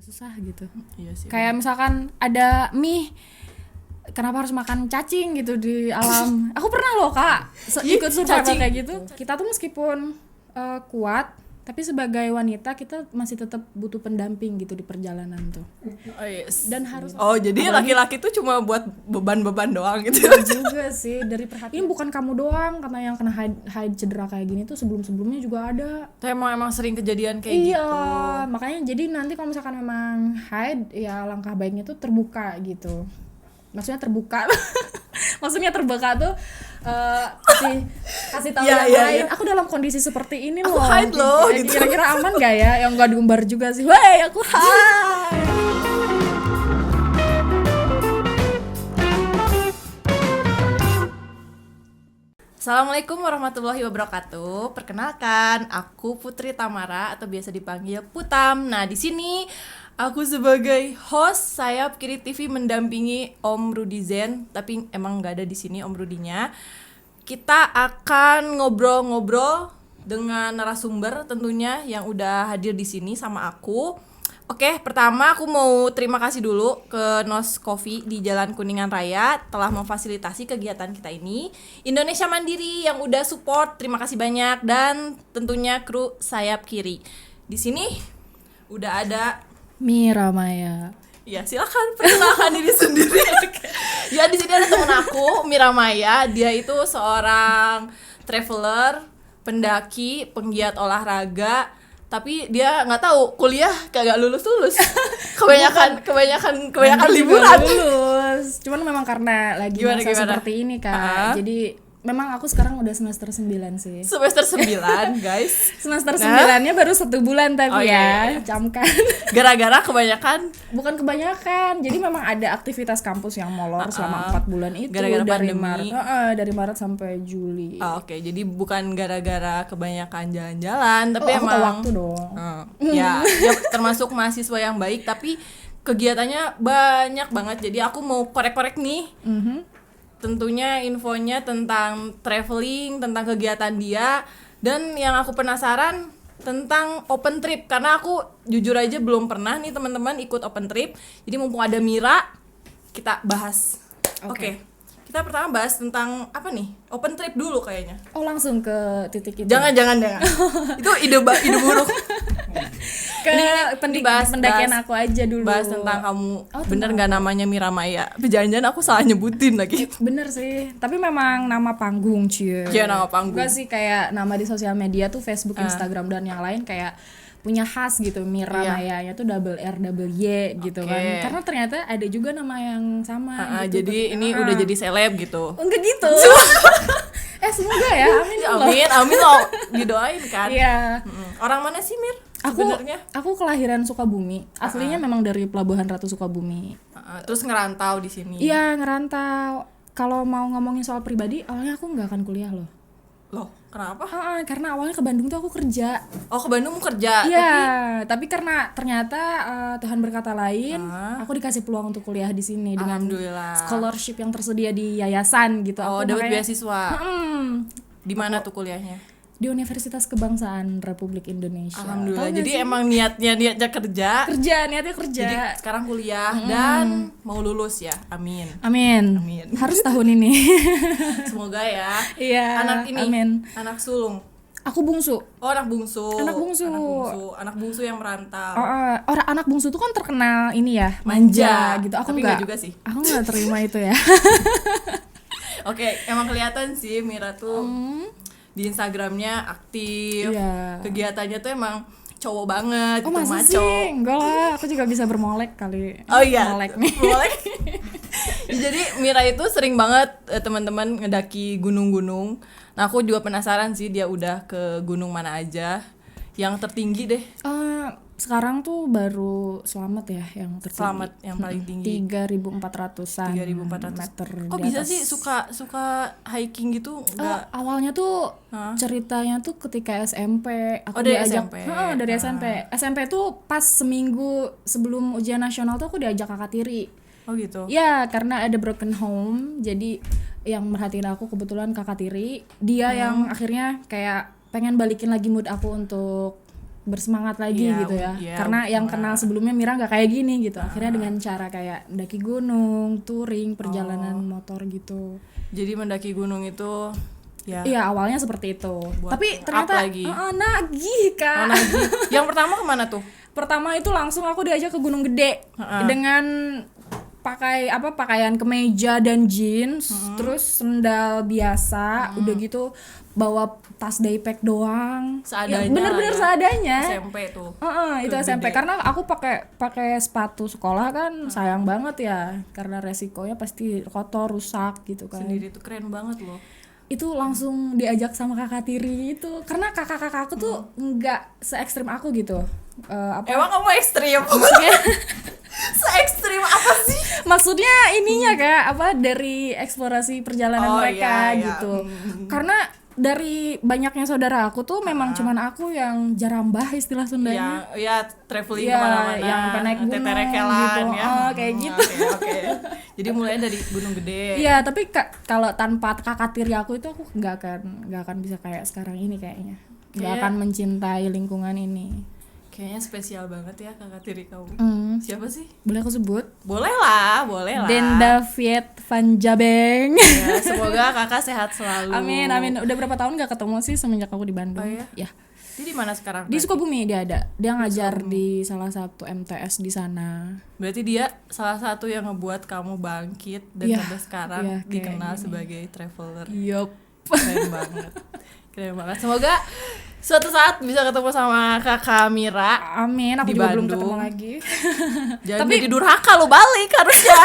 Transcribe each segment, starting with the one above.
susah gitu. Iya sih. Kayak misalkan ada mie, kenapa harus makan cacing gitu di alam? Aku pernah loh Kak ikut survival kayak gitu. Kita tuh meskipun kuat, tapi sebagai wanita kita masih tetap butuh pendamping gitu di perjalanan tuh. Oh, yes. Dan harus jadi laki-laki tuh cuma buat beban-beban doang gitu. juga sih dari perhatian. Ini bukan kamu doang karena yang kena hide cedera kayak gini tuh sebelum-sebelumnya juga ada. Tuh emang sering kejadian kayak gitu. Iya, makanya jadi nanti kalau misalkan memang hide, ya langkah baiknya tuh terbuka gitu. Maksudnya terbuka. Maksudnya terbuka tuh kasih tahu yang lain. Aku dalam kondisi seperti ini aku loh. Hide loh gitu. Kira-kira aman gak ya? Yang gak diumbar juga sih. Woi, aku hide. Assalamualaikum warahmatullahi wabarakatuh. Perkenalkan, aku Putri Tamara atau biasa dipanggil Putam. Nah, di sini aku sebagai host Sayap Kiri TV mendampingi Om Rudi Zen, tapi emang nggak ada di sini Om Rudinya. Kita akan ngobrol-ngobrol dengan narasumber tentunya yang udah hadir di sini sama aku. Oke, pertama aku mau terima kasih dulu ke Nos Coffee di Jalan Kuningan Raya telah memfasilitasi kegiatan kita ini. Indonesia Mandiri yang udah support, terima kasih banyak, dan tentunya kru Sayap Kiri. Di sini udah ada Mira Maya. Ya, silakan perkenalkan diri sendiri. Ya, di sini ada temen aku, Mira Maya. Dia itu seorang traveler, pendaki, penggiat olahraga. Tapi dia nggak tahu kuliah kagak lulus. kebanyakan liburan. Lulus. Cuman memang karena lagi masa seperti ini Kak. Jadi memang aku sekarang udah semester 9 sih. Semester 9, guys. Semester 9-nya baru 1 bulan tapi ya. Camkan. Gara-gara kebanyakan? Bukan kebanyakan. Jadi memang ada aktivitas kampus yang molor selama 4 bulan itu. Gara-gara dari pandemi. Dari Maret sampai Juli. Oke. Jadi bukan gara-gara kebanyakan jalan-jalan, tapi aku emang tahu waktu dong. Ya, termasuk mahasiswa yang baik, tapi kegiatannya banyak banget. Jadi aku mau korek-korek nih. Tentunya infonya tentang traveling, tentang kegiatan dia, dan yang aku penasaran tentang open trip, karena aku jujur aja belum pernah nih teman-teman ikut open trip. Jadi mumpung ada Mira, kita bahas. Oke. Kita pertama bahas tentang apa nih? Open trip dulu kayaknya. Oh, langsung ke titik itu. Jangan. Itu ide buruk. Ke pendakian aku aja dulu. Bahas tentang kamu. Bener nggak namanya Mira Maya? Tapi jangan-jangan aku salah nyebutin lagi. Bener sih. Tapi memang nama panggung cie. Iya, nama panggung. Enggak sih, kayak nama di sosial media tuh Facebook, Instagram dan yang lain kayak punya khas gitu. Mira Mayanya tuh double R double Y gitu kan. Karena ternyata ada juga nama yang sama gitu. Jadi ini udah jadi seleb gitu. Enggak gitu. Semoga ya. Amin loh. Didoain kan. Iya. Orang mana sih Mir? Sebenarnya? Aku kelahiran Sukabumi. Aslinya memang dari Pelabuhan Ratu Sukabumi. Terus ngerantau di sini. Iya, ngerantau. Kalau mau ngomongin soal pribadi, awalnya aku nggak akan kuliah loh. Loh, kenapa? Karena awalnya ke Bandung tuh aku kerja. Oh, ke Bandung mau kerja? Iya, tapi karena ternyata Tuhan berkata lain, aku dikasih peluang untuk kuliah di sini dengan scholarship yang tersedia di yayasan gitu. Oh, dapat beasiswa. Di mana tuh kuliahnya? Di Universitas Kebangsaan Republik Indonesia. Alhamdulillah. Jadi emang niatnya kerja. Niatnya kerja. Jadi sekarang kuliah dan mau lulus ya. Amin. Harus tahun ini. Semoga ya. Iya. Anak ini. Amin. Anak sulung. Aku bungsu. Oh, anak bungsu. Anak bungsu yang merantau. Orang anak bungsu tuh kan terkenal ini ya, manja gitu. Aku enggak juga sih. Aku enggak terima itu ya. Oke, emang kelihatan sih Mira tuh di Instagramnya aktif. Kegiatannya tuh emang cowok banget. Oh, masa maco. sih? Enggak lah, aku juga bisa bermolek kali. Oh iya, molek nih. Jadi Mira itu sering banget teman-teman ngedaki gunung-gunung. Nah, aku juga penasaran sih dia udah ke gunung mana aja. Yang tertinggi deh. Sekarang tuh baru Selamat ya yang tertinggi. Selamat yang paling tinggi. 3.400-an 3.400 meter. Kok bisa sih suka hiking gitu? Enggak. Awalnya tuh ceritanya tuh ketika SMP aku dari diajak SMP. Dari SMP. SMP tuh pas seminggu sebelum ujian nasional tuh aku diajak kakak tiri. Oh gitu. Ya, karena ada broken home. Jadi yang merhatiin aku kebetulan kakak tiri. Dia yang akhirnya kayak pengen balikin lagi mood aku untuk bersemangat lagi Iya, gitu ya. iya, Karena yang benar. kenal sebelumnya Mira nggak kayak gini gitu. Akhirnya dengan cara kayak mendaki gunung, touring, perjalanan motor gitu. Jadi mendaki gunung itu ya Iya awalnya seperti itu. Buat Tapi up ternyata lagi. nagih kak. mana lagi? Yang pertama kemana tuh? Pertama itu langsung aku diajak ke Gunung Gede dengan pakaian kemeja dan jeans, terus sendal biasa, udah gitu bawa tas daypack doang. Seadanya Ya, bener-bener lah ya. seadanya. SMP tuh. Itu Ke SMP Gede. karena aku pakai sepatu sekolah kan sayang banget ya karena resikonya pasti kotor rusak gitu kan. Sendiri tuh keren banget loh. Itu langsung diajak sama kakak tiri itu karena kakak-kakak aku tuh nggak se ekstrim aku gitu. Emang kamu ekstrim? Maksudnya Se-ekstrim apa sih? maksudnya ininya kak dari eksplorasi perjalanan Oh, mereka iya, iya. gitu. Karena dari banyaknya saudara aku tuh memang cuman aku yang jarambah istilah Sundanya. Ya traveling Iya, kemana-mana, yang naik gunung teterekelan gitu. ya. Oh, kayak gitu. Oke. Jadi mulai dari Gunung Gede. Iya, tapi kalau tanpa kakak tiri aku itu aku nggak akan bisa kayak sekarang ini kayaknya. Nggak Kayak- akan mencintai lingkungan ini. Kayaknya spesial banget ya kakak tiri kamu. Siapa sih? Boleh aku sebut? Boleh lah. Denda Viet Van Jabeng. Ya, semoga kakak sehat selalu. Amin. Udah berapa tahun nggak ketemu sih semenjak aku di Bandung? Oh, iya? Ya. Dia di mana sekarang? Di Sukabumi dia ada. Dia ngajar di salah satu MTS di sana. Berarti dia salah satu yang ngebuat kamu bangkit dan Iya, sampai sekarang iya, kayak dikenal gini. sebagai traveler. Yup. Keren banget. Keren banget. Semoga suatu saat bisa ketemu sama kakak Mira. Amin, aku Di juga belum Bandung. ketemu lagi. Jangan Tapi- jadi durhaka lo balik harusnya.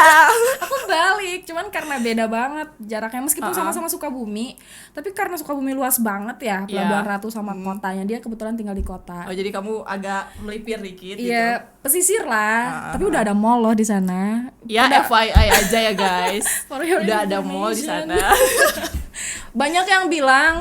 Aku balik, cuman karena beda banget jaraknya meskipun sama-sama Sukabumi, tapi karena Sukabumi luas banget ya, Pelabuhan Ratu sama kotanya. Dia kebetulan tinggal di kota. Oh jadi kamu agak melipir dikit gitu. Iya, pesisir lah. Tapi udah ada mall loh di sana. Ya FYI aja ya guys. For your Udah ada mall di information. sana. Banyak yang bilang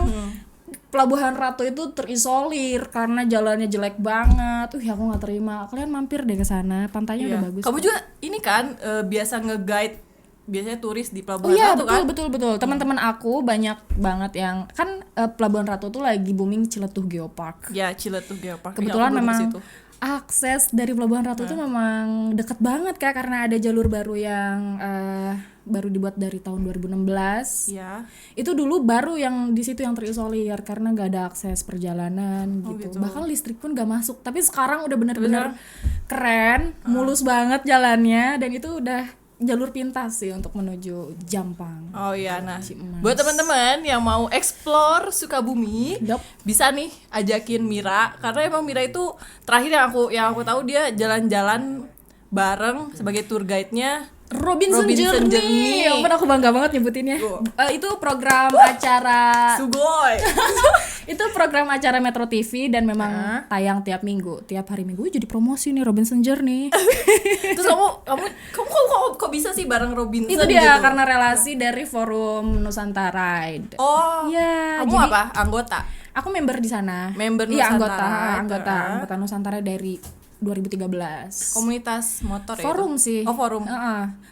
Pelabuhan Ratu itu terisolir karena jalannya jelek banget. Aku nggak terima. Kalian mampir deh ke sana. Pantainya Iya. udah bagus. Kamu juga ini kan biasa nge-guide biasanya turis di Oh Pelabuhan iya Ratu kan? betul. Teman-teman aku banyak banget yang kan Pelabuhan Ratu tuh lagi booming Ciletuh Geopark. Ya Ciletuh Geopark. Kebetulan Ya, aku belum ke memang situ. akses dari Pelabuhan Ratu tuh memang deket banget Kak karena ada jalur baru yang baru dibuat dari tahun 2016. Iya. Itu dulu baru yang di situ yang terisolir karena nggak ada akses perjalanan gitu. Bahkan listrik pun nggak masuk. Tapi sekarang udah bener-bener keren, mulus banget jalannya dan itu udah jalur pintas sih untuk menuju Jampang. Oh iya, nah Cimas. buat teman-teman yang mau explore Sukabumi, Yup. bisa nih ajakin Mira karena emang Mira itu terakhir yang aku tahu dia jalan-jalan bareng sebagai tour guide-nya Robinson Robinson Journey. Journey. Ya ampun, aku bangga banget nyebutinnya. Wow. Itu program acara Sugoi. itu program acara Metro TV dan memang tayang tiap minggu. Tiap hari Minggu jadi promosi nih Robinson Journey. Terus kamu kok bisa sih bareng Robinson Itu dia gitu? karena relasi dari Forum Nusantara. Oh, Ya, kamu jadi apa? Anggota? aku member di sana. Member Iya, Nusantara. anggota Nusantara dari 2013. Komunitas motor ya? Forum itu? sih. Oh, forum.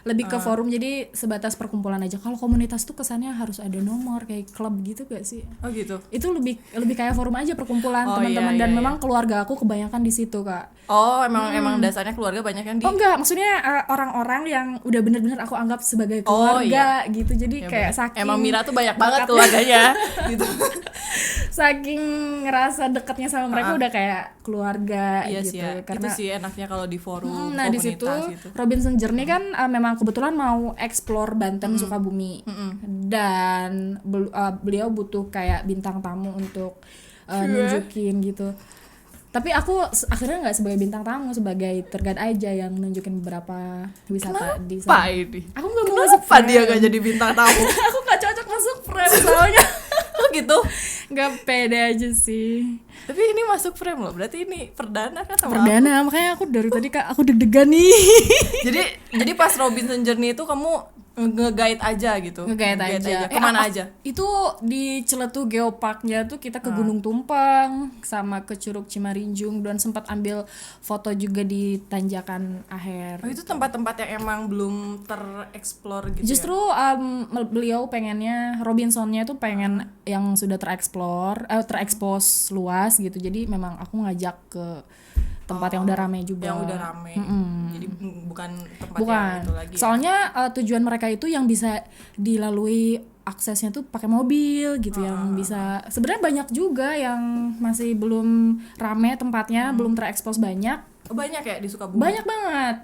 Lebih ke forum jadi sebatas perkumpulan aja. Kalau komunitas tuh kesannya harus ada nomor kayak klub gitu gak sih? Oh gitu. Itu lebih kayak forum aja perkumpulan Oh, teman-teman iya, dan iya, memang keluarga aku kebanyakan di situ Kak. Oh, emang dasarnya keluarga banyak yang di Oh enggak, maksudnya orang-orang yang udah bener-bener aku anggap sebagai Oh, keluarga gitu. Jadi Ya, kayak bener. saking Emang Mira tuh banyak banget dekatnya- keluarganya gitu. saking ngerasa dekatnya sama mereka udah kayak keluarga Iya gitu. sih ya. Karena Itu sih enaknya kalau di forum nah di situ komunitas gitu. Robinson Journey kan memang kebetulan mau explore Banten Sukabumi dan beliau butuh kayak bintang tamu untuk nunjukin gitu. Tapi aku akhirnya nggak sebagai bintang tamu, sebagai tour guide aja yang nunjukin beberapa wisata di Apa sana. ini? Aku nggak mau masuk Kenapa dia frame. gak jadi bintang tamu? Aku nggak cocok masuk frame soalnya. Oh gitu. Nggak pede aja sih. Tapi ini masuk frame loh. Berarti ini perdana kan sama aku. Perdana, makanya aku dari tadi Kak aku deg-degan nih. Jadi pas Robinson Journey itu kamu nge-guide aja gitu. Nge-guide aja. Kemana aja? Itu di Ciletu Geoparknya tuh kita ke Gunung Tumpeng sama ke Curug Cimarinjung dan sempat ambil foto juga di Tanjakan Aher. Oh, itu tempat-tempat yang emang belum tereksplor gitu. Justru beliau pengennya Robinsonnya tuh pengen yang sudah terekspos luas gitu. Jadi memang aku ngajak ke tempat yang udah rame juga. Yang udah rame. Jadi bukan tempat Bukan. yang itu lagi. Soalnya tujuan mereka itu yang bisa dilalui aksesnya tuh pakai mobil gitu, yang bisa sebenarnya banyak juga yang masih belum rame tempatnya, belum terekspos banyak. Banyak ya di Sukabumi. Banyak banget.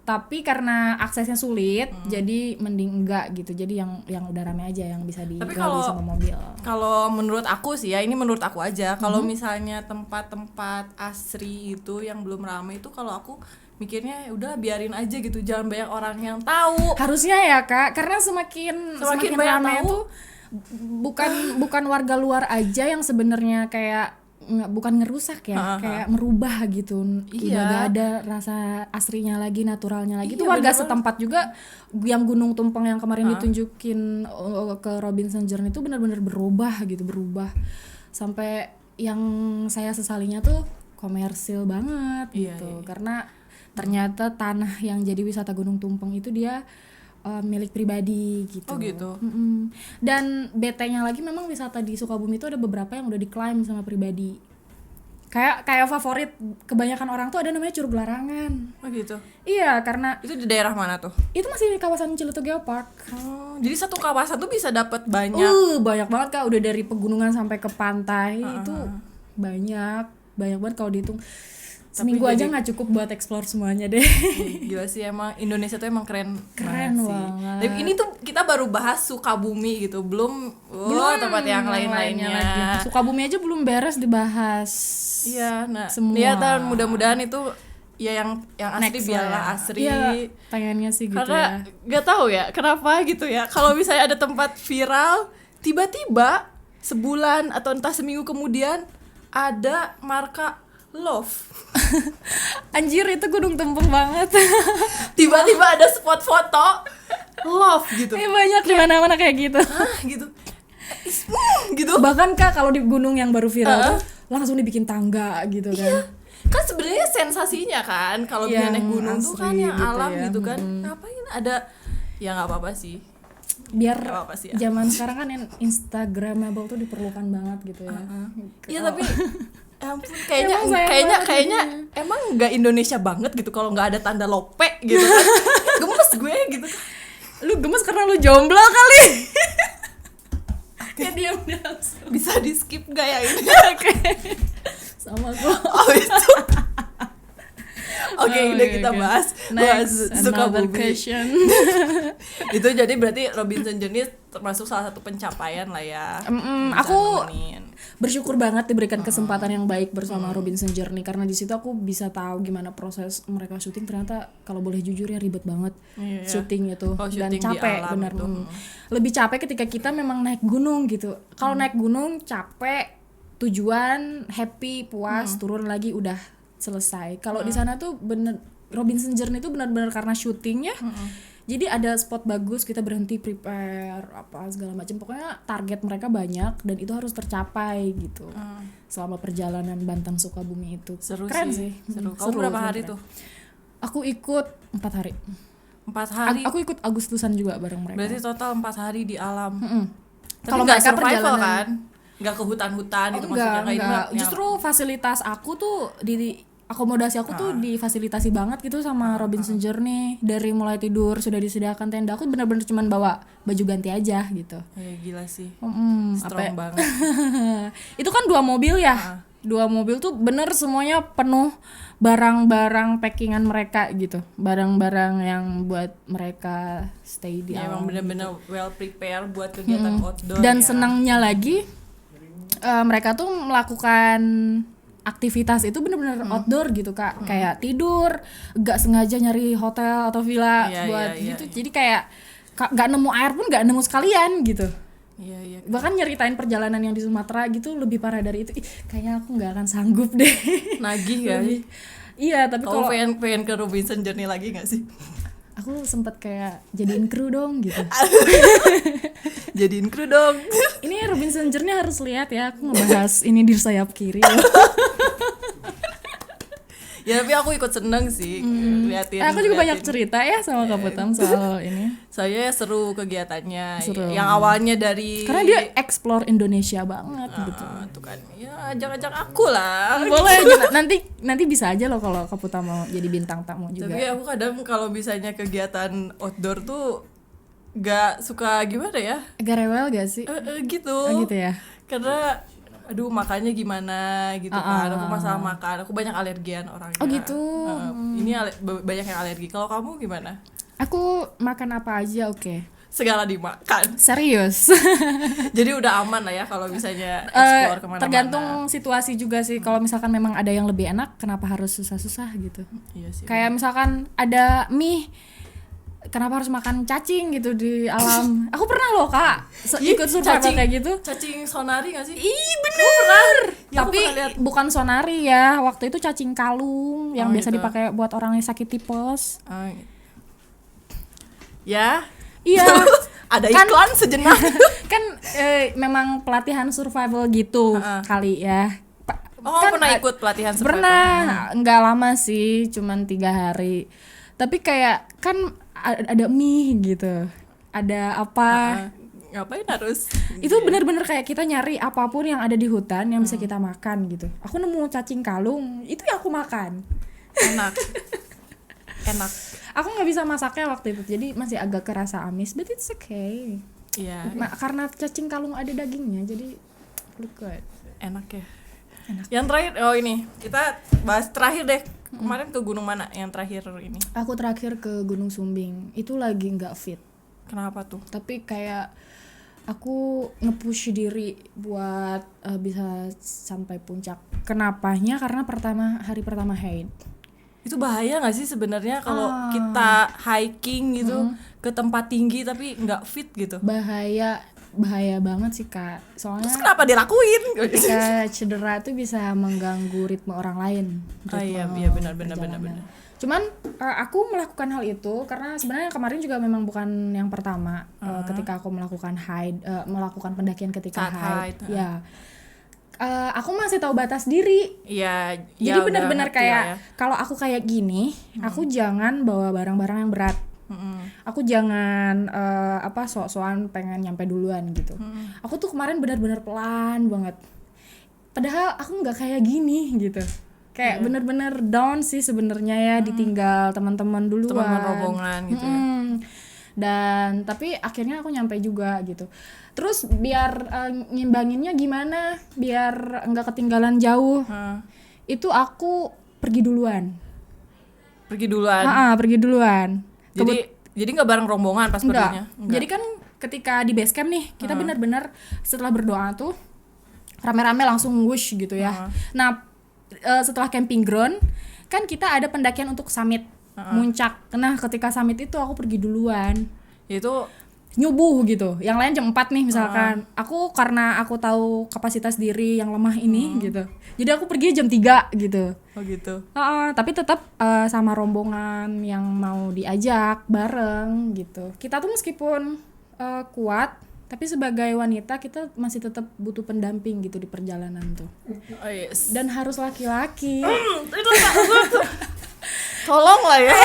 Tapi karena aksesnya sulit, jadi mending enggak gitu. Jadi yang udah rame aja yang bisa dilalui sama mobil. Kalau menurut aku sih ya, ini menurut aku aja. Kalau misalnya tempat-tempat asri itu yang belum rame itu, kalau aku mikirnya udah biarin aja gitu, jangan banyak orang yang tahu. Harusnya ya Kak, karena semakin banyak rame tahu. itu bukan warga luar aja yang sebenarnya kayak bukan ngerusak ya, kayak merubah gitu. Udah gak ada rasa asrinya lagi, naturalnya lagi. Itu warga setempat juga yang Gunung Tumpeng yang kemarin ditunjukin ke Robinson Journey itu benar-benar berubah sampai yang saya sesalinya tuh komersil banget gitu. Karena ternyata tanah yang jadi wisata Gunung Tumpeng itu dia milik pribadi gitu. Oh gitu. Dan BT-nya lagi memang wisata di Sukabumi itu ada beberapa yang udah diklaim sama pribadi. Kayak favorit kebanyakan orang tuh ada namanya Curug Larangan. Oh gitu. Iya, karena Itu di daerah mana tuh? itu masih di kawasan Ciletu Geopark. Oh, jadi satu kawasan tuh bisa dapat banyak. Banyak banget Kak, udah dari pegunungan sampai ke pantai itu banyak banget kalau dihitung. Seminggu aja nggak cukup buat explore semuanya deh. Gila sih, emang Indonesia tuh emang keren banget. Tapi ini tuh kita baru bahas Sukabumi gitu, belum tempat yang lain-lainnya lagi. Sukabumi aja belum beres dibahas. Iya, nah semua. Ya mudah-mudahan itu ya yang asri Next biarlah ya. asri. Iya, pengennya sih gitu Karena ya. nggak tahu ya kenapa gitu ya. Kalau misalnya ada tempat viral, tiba-tiba sebulan atau entah seminggu kemudian ada marka love. Anjir, itu Gunung Tumpeng banget. Tiba-tiba ada spot foto love gitu. Banyak di mana-mana kayak gitu. Gitu. Gitu. Bahkan Kak, kalau di gunung yang baru viral tuh langsung dibikin tangga gitu kan. Kan sebenarnya sensasinya kan kalau Yang naik gunung tuh kan asri yang gitu alam ya. gitu kan. Ngapain ada, ya nggak apa-apa sih. Biar Nggak apa-apa sih ya. zaman sekarang kan yang Instagramable tuh diperlukan banget gitu ya. Iya tapi ya ampun, kayaknya Emang sayang kayaknya banget kayaknya emang nggak Indonesia banget gitu kalau nggak ada tanda lope gitu kan. Gemes gue gitu. Lu gemes karena lu jomblo kali. Ya diam langsung. Bisa di skip gak ya ini? Oke. Sama gua. Oh itu. Oke, udah kita bahas Next, another Sukabumi. question. Itu jadi berarti Robinson Journey termasuk salah satu pencapaian lah ya. Bisa Aku nemenin. bersyukur banget diberikan kesempatan yang baik bersama Robinson Journey, karena di situ aku bisa tahu gimana proses mereka syuting. Ternyata kalau boleh jujur ya ribet banget syuting itu. Oh, dan syuting di capek alam benar. itu. Lebih capek ketika kita memang naik gunung gitu. Kalau naik gunung capek, tujuan happy, puas, turun lagi udah selesai. Kalau di sana tuh bener Robinson Journey itu benar-benar karena syutingnya. Jadi ada spot bagus, kita berhenti prepare apa segala macam. Pokoknya target mereka banyak dan itu harus tercapai gitu. Selama perjalanan Banten Sukabumi itu. Seru Keren sih. sih. Seru. Kamu berapa hari tuh? Aku ikut 4 hari. 4 hari. Aku ikut Agustusan juga bareng mereka. Berarti total 4 hari di alam. Tapi Kalau nggak mereka survival perjalanan- kan? Nggak ke hutan-hutan gitu maksudnya kayak enggak. ini. Justru fasilitas aku tuh di akomodasi aku tuh difasilitasi banget gitu sama Robinson Journey. Dari mulai tidur sudah disediakan tenda. Aku benar-benar cuman bawa baju ganti aja gitu. Ya gila sih. apa Strong banget. itu kan 2 mobil ya. 2 mobil tuh bener semuanya penuh barang-barang packingan mereka gitu. Barang-barang yang buat mereka stay di Ya, alam. emang bener-bener well prepare buat kegiatan outdoor. Dan ya. senangnya lagi mereka tuh melakukan aktivitas itu bener-bener outdoor gitu Kak. Kayak tidur, gak sengaja nyari hotel atau villa Iya, buat iya, gitu. iya. Jadi kayak gak nemu air pun gak nemu sekalian gitu. Iya. Bahkan nyeritain perjalanan yang di Sumatera gitu lebih parah dari itu. Kayaknya aku gak akan sanggup deh. Nagih ya. Iya, tapi Kamu kalau pengen ke Robinson Journey lagi nggak sih? aku sempet kayak jadiin kru dong gitu. Jadiin kru dong. Ini Robinson Journey harus lihat ya, aku ngebahas ini di sayap kiri. Ya tapi aku ikut seneng sih liatin. Aku juga banyak cerita ya sama Kak Putam soal ini. Saya seru kegiatannya. Seru. Yang awalnya dari Karena dia explore Indonesia banget gitu. tuh kan. Ya ajak-ajak aku lah. Boleh gitu. Nanti bisa aja loh kalau Kak Putam mau jadi bintang tamu juga. Tapi aku kadang kalau misalnya kegiatan outdoor tuh gak suka gimana ya? Agak rewel gak sih? Gitu. Oh, gitu ya. Karena aduh makannya gimana gitu kan. Aku masalah makan, aku banyak alergian orangnya. Oh gitu. Ini banyak yang alergi. Kalau kamu gimana? Aku makan apa aja oke. Segala dimakan. Serius. Jadi udah aman lah ya kalau misalnya explore kemana-mana. Tergantung situasi juga sih. Kalau misalkan memang ada yang lebih enak, kenapa harus susah-susah gitu? Iya sih. Kayak misalkan ada mie, kenapa harus makan cacing gitu di alam? Aku pernah loh Kak, ikut survival kayak gitu. Cacing sonari gak sih? Ih bener. Ya, Tapi aku pernah lihat. bukan sonari ya. Waktu itu cacing kalung yang biasa gitu. dipakai buat orang yang sakit tipes. Gitu. Ya. Iya. Ada Kan- iklan sejenak. Kan memang pelatihan survival gitu kali ya. Oh, Kan pernah ikut pelatihan survival? Pernah, nggak lama sih, cuman 3 hari. Tapi kayak kan ada mie gitu, ada apa? Ngapain harus? Itu benar-benar kayak kita nyari apapun yang ada di hutan yang bisa kita makan gitu. Aku nemu cacing kalung, itu yang aku makan. Enak. Enak. Aku nggak bisa masaknya waktu itu, jadi masih agak kerasa amis, but it's okay. Iya. Karena cacing kalung ada dagingnya, jadi look good. Enak ya. Enak. Yang terakhir, oh ini kita bahas terakhir deh. Kemarin ke gunung mana yang terakhir ini? Aku terakhir ke Gunung Sumbing, itu lagi nggak fit. Kenapa tuh? Tapi kayak aku nge-push diri buat bisa sampai puncak. Kenapanya? Karena hari pertama haid. Itu bahaya nggak sih sebenarnya kalau kita hiking gitu ke tempat tinggi tapi nggak fit gitu? Bahaya banget sih Kak. Soalnya Terus kenapa dilakuin? ketika cedera tuh bisa mengganggu ritme orang lain. Iya benar. Perjalanan. Cuman aku melakukan hal itu karena sebenarnya kemarin juga memang bukan yang pertama ketika aku melakukan melakukan pendakian ketika Saat haid. haid, Ya. Aku masih tahu batas diri. Iya. Jadi benar-benar kayak kalau aku kayak gini, aku jangan bawa barang-barang yang berat. Aku jangan sok-sokan pengen nyampe duluan gitu. Aku tuh kemarin benar-benar pelan banget. Padahal aku nggak kayak gini gitu. Kayak benar-benar down sih sebenarnya ya, ditinggal teman-teman duluan. Teman rombongan gitu ya. Dan tapi akhirnya aku nyampe juga gitu. Terus biar ngimbanginnya gimana? Biar nggak ketinggalan jauh. Itu aku pergi duluan. Pergi duluan. Pergi duluan. Jadi nggak bareng rombongan pas perginya? Enggak. Jadi kan ketika di base camp nih, kita benar-benar setelah berdoa tuh rame-rame langsung wush gitu ya. Nah, setelah camping ground kan kita ada pendakian untuk summit, muncak. Nah, ketika summit itu aku pergi duluan. Itu Nyubuh gitu. Yang lain jam 4 nih misalkan. Aku karena aku tahu kapasitas diri yang lemah ini gitu. Jadi aku pergi jam 3 gitu. oh gitu. Tapi tetap sama rombongan yang mau diajak bareng gitu. Kita tuh meskipun kuat, tapi sebagai wanita kita masih tetap butuh pendamping gitu di perjalanan tuh. Oh yes. Dan harus laki-laki. Itu tolong lah ya.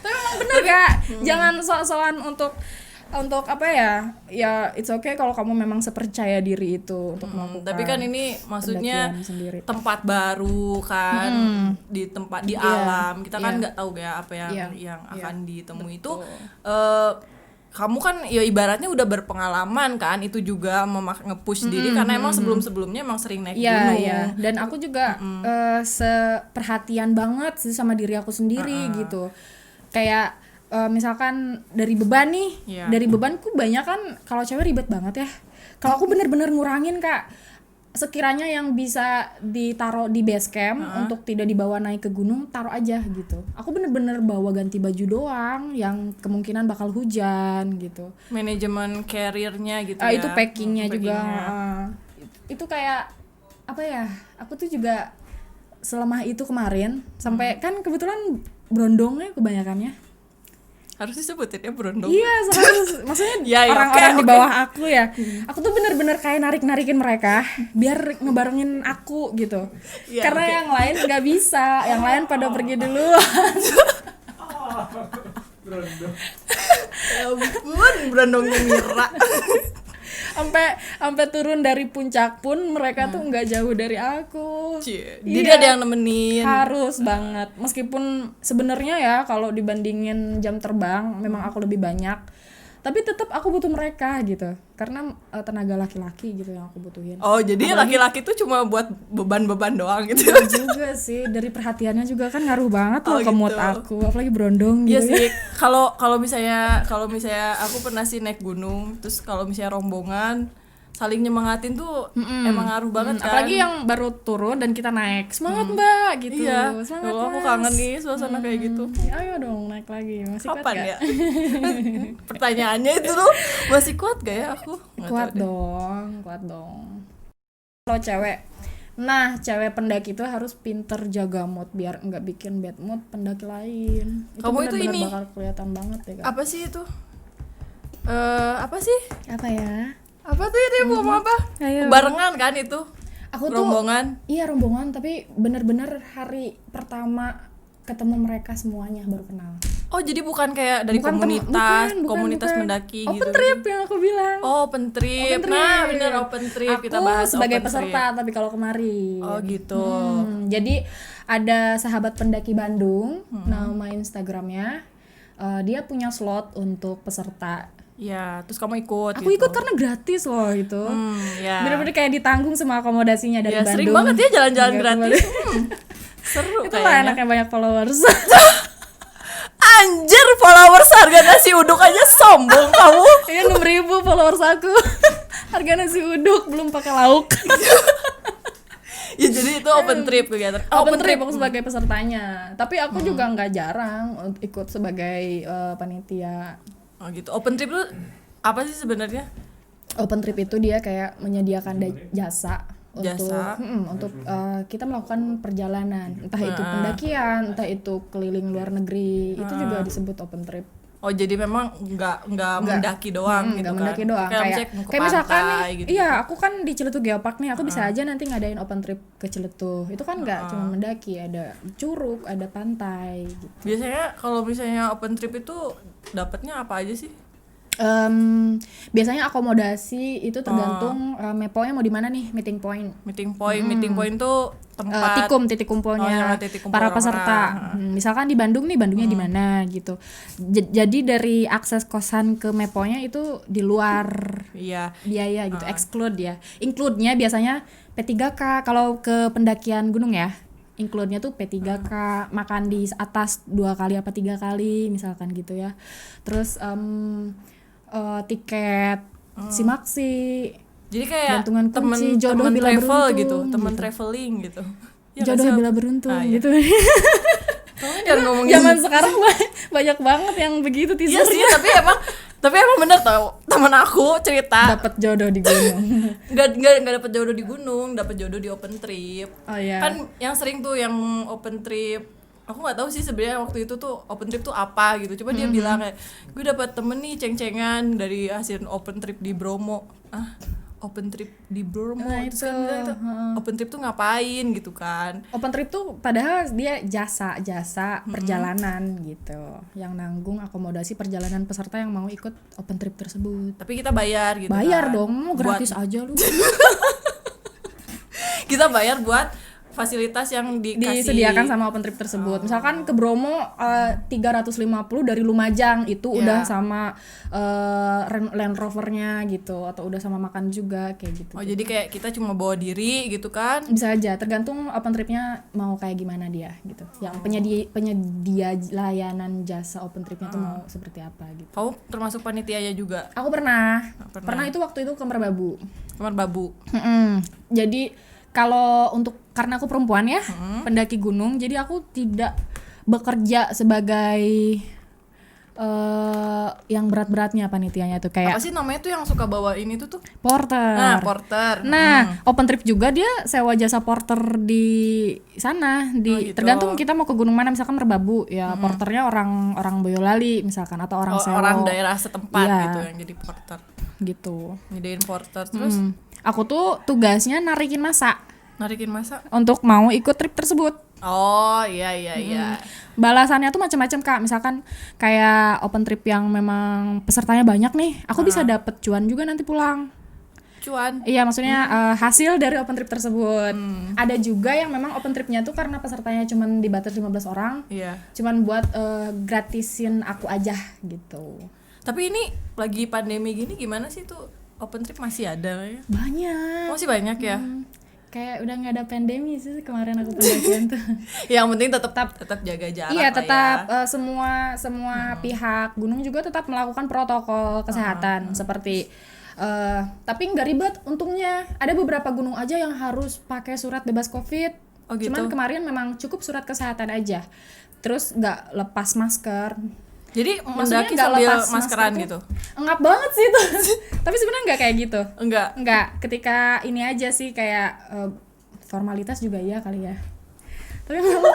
Tapi memang bener Kak. Jangan sok-sokan untuk apa ya? Ya it's okay kalau kamu memang sepercaya diri itu untuk melakukan. Tapi kan ini maksudnya pendakian sendiri. tempat baru kan, di tempat di alam. Kita kan nggak tahu ya apa yang akan ditemui itu. Kamu kan ya ibaratnya udah berpengalaman kan, itu juga nge-push diri karena emang sebelum-sebelumnya emang sering naik gunung. Iya. Dan aku juga seperhatian banget sih sama diri aku sendiri gitu. Kayak misalkan dari beban nih, dari bebanku banyak kan, kalau cewek ribet banget ya. Kalau aku bener-bener ngurangin Kak, sekiranya yang bisa ditaruh di base camp untuk tidak dibawa naik ke gunung, taruh aja gitu. Aku bener-bener bawa ganti baju doang yang kemungkinan bakal hujan gitu. Manajemen carrier-nya gitu ya. Itu packingnya juga. Itu kayak apa ya? Aku tuh juga selemah itu kemarin sampai kan kebetulan brondongnya kebanyakannya. Harus disebutin ya berondong. Iya, maksudnya Ya, orang-orang oke, di bawah aku ya. Aku tuh bener-bener kayak narik-narikin mereka biar ngebarengin aku gitu. Ya, Karena oke. yang lain nggak bisa, yang lain pada pergi duluan. Ya ampun, berondongnya Mira. Sampai turun dari puncak pun mereka tuh nggak jauh dari aku. Cie, Iya. jadi ada yang nemenin. Harus banget. Meskipun sebenarnya ya kalau dibandingin jam terbang memang aku lebih banyak. Tapi tetap aku butuh mereka gitu. Karena tenaga laki-laki gitu yang aku butuhin. Oh, jadi laki-laki tuh cuma buat beban-beban doang gitu. Iya juga sih, dari perhatiannya juga kan ngaruh banget loh ke mood gitu. aku, apalagi berondong Iya gitu. sih. Kalau misalnya aku pernah sih naik gunung, terus kalau misalnya rombongan saling nyemangatin tuh emang ngaruh banget kan. Apalagi yang baru turun dan kita naik, semangat mbak gitu. Iya. Semangat Kalau aku Mas. kangen nih suasana kayak gitu. Ya, ayo dong naik lagi, masih kuat Kapan gak? ya? Pertanyaannya itu tuh masih kuat gak ya aku? Nggak Kuat tahu deh. kuat dong. Kalau cewek, nah cewek pendaki itu harus pinter jaga mood biar nggak bikin bad mood pendaki lain. Kamu itu benar-benar ini. bakal kelihatan banget ya kan? Apa sih itu? Apa sih? Apa ya? Apa tuh itu mau apa? Ayo. Barengan kan itu? Aku tuh Rombongan. Iya rombongan, tapi bener-bener hari pertama ketemu mereka semuanya baru kenal. Oh, jadi bukan kayak dari Bukan komunitas bukan. mendaki Open gitu. trip yang aku bilang. Oh, open trip. Nah, bener open trip. Aku Kita bahas sebagai open peserta, trip. tapi kalau kemarin. Oh, gitu. Jadi ada sahabat pendaki Bandung, nama Instagramnya. Dia punya slot untuk peserta. Ya, terus kamu ikut Aku gitu. ikut karena gratis loh itu. Ya. Bener-bener kayak ditanggung semua akomodasinya dari Ya, Bandung. sering banget ya jalan-jalan Nggak gratis. kembali. Seru Itulah kayaknya. enaknya banyak followers. Anjir, followers harga nasi uduk aja sombong kamu. Iya 6.000 followers aku. Harga nasi uduk belum pakai lauk. Ya, jadi itu open trip kegiatan. Open trip aku sebagai pesertanya. Tapi aku juga nggak jarang ikut sebagai panitia. Oh, gitu. Open trip itu apa sih sebenarnya? Open trip itu dia kayak menyediakan jasa Jasa. untuk kita melakukan perjalanan, entah itu pendakian, entah itu keliling luar negeri, itu juga disebut open trip. Oh, jadi memang nggak mendaki doang gitu Nggak kan? mendaki doang, Kayak kayak misalnya ke kayak misalkan nih, pantai gitu. iya aku kan di Ciletuh Geopark nih, aku bisa aja nanti ngadain open trip ke Ciletuh. Itu kan nggak cuma mendaki, ada curug, ada pantai gitu. Biasanya kalau misalnya open trip itu dapatnya apa aja sih? Biasanya akomodasi itu tergantung meponya mau di mana nih, meeting point. Meeting point tuh tempat Titik kumpulnya titik kumpul para orang-orang. peserta. Misalkan di Bandung nih, Bandungnya di mana gitu. Jadi dari akses kosan ke meponya itu di luar Iya. biaya gitu, exclude ya. Include-nya biasanya P3K kalau ke pendakian gunung ya. Include-nya tuh P3K, makan di atas 2 kali apa 3 kali misalkan gitu ya. Terus tiket simaksi, Jadi kayak gantungan kunci, jodoh temen bila travel beruntung gitu, temen gitu. traveling gitu. Ya, Jodoh nggak sih? bila beruntung Ah, iya. gitu. Kamu jangan ngomongin. Zaman sekarang banyak banget yang begitu Iya sih, teasernya. tapi emang bener tau, temen aku cerita Dapat jodoh di gunung. nggak dapet jodoh di gunung, dapet jodoh di open trip. Oh iya. Kan yang sering tuh yang open trip, aku nggak tahu sih sebenarnya waktu itu tuh open trip tuh apa gitu. Coba dia bilang kayak, gue dapet temen nih ceng-cengan dari hasil open trip di Bromo. Open trip di Bromo, Nah, terus itu, kan bilang itu, open trip tuh ngapain gitu kan. Open trip tuh padahal dia jasa perjalanan gitu, yang nanggung akomodasi perjalanan peserta yang mau ikut open trip tersebut. Tapi kita bayar gitu Bayar kan. dong, mau gratis aja lu. Kita bayar buat fasilitas yang Disediakan sama open trip tersebut. Misalkan ke Bromo 350 dari Lumajang itu udah sama Land Rovernya gitu, atau udah sama makan juga kayak gitu. Oh, jadi kayak kita cuma bawa diri gitu kan. Bisa aja tergantung open tripnya mau kayak gimana dia gitu. Yang penyedia layanan jasa open tripnya tuh mau seperti apa gitu. Kamu termasuk panitianya juga? Aku pernah Pernah. itu waktu itu ke Merbabu. Kamar babu. Jadi kalau karena aku perempuan ya, pendaki gunung, jadi aku tidak bekerja sebagai yang berat-beratnya panitianya tuh kayak Apa sih namanya tuh yang suka bawa ini tuh? porter. Nah, porter. Nah, open trip juga dia sewa jasa porter di sana. Gitu. Tergantung kita mau ke gunung mana, misalkan Merbabu, ya porternya orang Boyolali misalkan atau orang Selo. Orang daerah setempat Iya. gitu yang jadi porter. Gitu. Nyediain porter terus Aku tuh tugasnya narikin masa narikin masa. untuk mau ikut trip tersebut. Oh, iya. Balasannya tuh macam-macam Kak. Misalkan kayak open trip yang memang pesertanya banyak nih, aku bisa dapet cuan juga nanti pulang. Cuan. Iya, maksudnya hasil dari open trip tersebut. Ada juga yang memang open tripnya tuh karena pesertanya cuman dibatasi 15 orang, Iya. cuman buat gratisin aku aja gitu. Tapi ini lagi pandemi gini gimana sih tuh open trip masih ada ya? Banyak. Masih banyak ya? Kayak udah nggak ada pandemi sih kemarin aku pendakian tuh. Yang penting tetap jaga jarak. Iya, lah tetap ya. semua pihak gunung juga tetap melakukan protokol kesehatan seperti tapi nggak ribet untungnya. Ada beberapa gunung aja yang harus pakai surat bebas COVID. Oh, gitu. Cuman kemarin memang cukup surat kesehatan aja. Terus nggak lepas masker. Jadi Maksudnya mendaki nggak sambil lepas maskeran masker gitu? Engap banget sih itu. Tapi sebenarnya nggak kayak gitu. Enggak. Enggak, ketika ini aja sih kayak formalitas juga iya kali ya. Tapi memang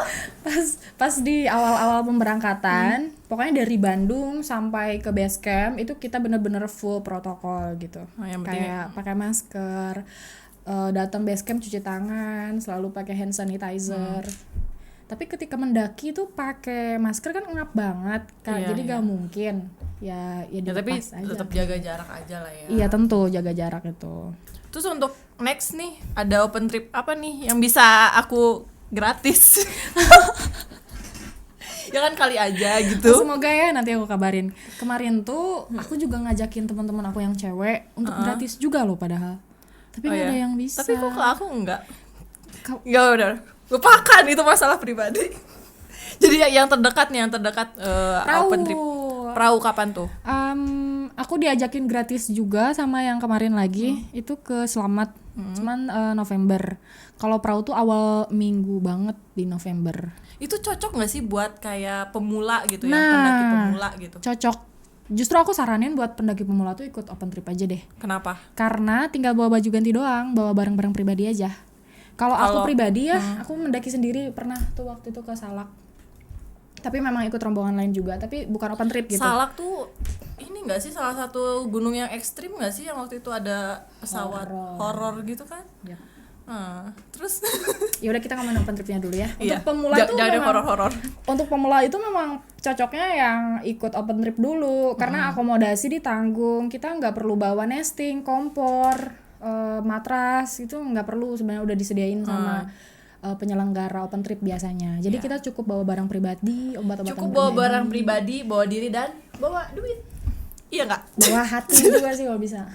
pas di awal-awal pemberangkatan, pokoknya dari Bandung sampai ke base camp itu kita bener-bener full protokol gitu. Oh, yang penting Kayak pakai masker, datang base camp cuci tangan, selalu pakai hand sanitizer. Tapi ketika mendaki tuh pakai masker kan ngap banget, Kak. Iya, Jadi iya. gak mungkin. Ya Tapi dilepas aja. tetap jaga jarak aja lah ya. Iya, tentu jaga jarak itu. Terus untuk next nih ada open trip apa nih yang bisa aku gratis? Ya kan kali aja gitu. Semoga ya nanti aku kabarin. Kemarin tuh aku juga ngajakin teman-teman aku yang cewek untuk gratis juga loh padahal. Tapi nggak ada yang bisa. Tapi kok ke aku enggak? Kau- Ya udah, lupakan itu masalah pribadi. Jadi yang terdekat nih, open trip. Perahu kapan tuh? Aku diajakin gratis juga sama yang kemarin lagi itu ke Selamat. Cuman November. Kalau perahu tuh awal minggu banget di November. Itu cocok nggak sih buat kayak pemula gitu ya, Nah. pendaki pemula gitu? Cocok. Justru aku saranin buat pendaki pemula tuh ikut open trip aja deh. Kenapa? Karena tinggal bawa baju ganti doang, bawa barang-barang pribadi aja. Kalau aku pribadi ya, aku mendaki sendiri pernah tuh waktu itu ke Salak. Tapi memang ikut rombongan lain juga, tapi bukan open trip gitu. Salak tuh ini nggak sih salah satu gunung yang ekstrim nggak sih yang waktu itu ada pesawat horor gitu kan? Ya. Terus Ya udah kita ngomongin open tripnya dulu ya. Untuk iya, pemula tuh jangan memang, horor-horor. untuk pemula itu memang cocoknya yang ikut open trip dulu karena akomodasi ditanggung, kita nggak perlu bawa nesting, kompor, matras itu nggak perlu, sebenarnya udah disediain sama penyelenggara open trip biasanya. Jadi kita cukup bawa barang pribadi, obat-obatan Cukup bawa barang pribadi, bawa diri dan bawa duit. Iya nggak? bawa hati juga sih kalau bisa.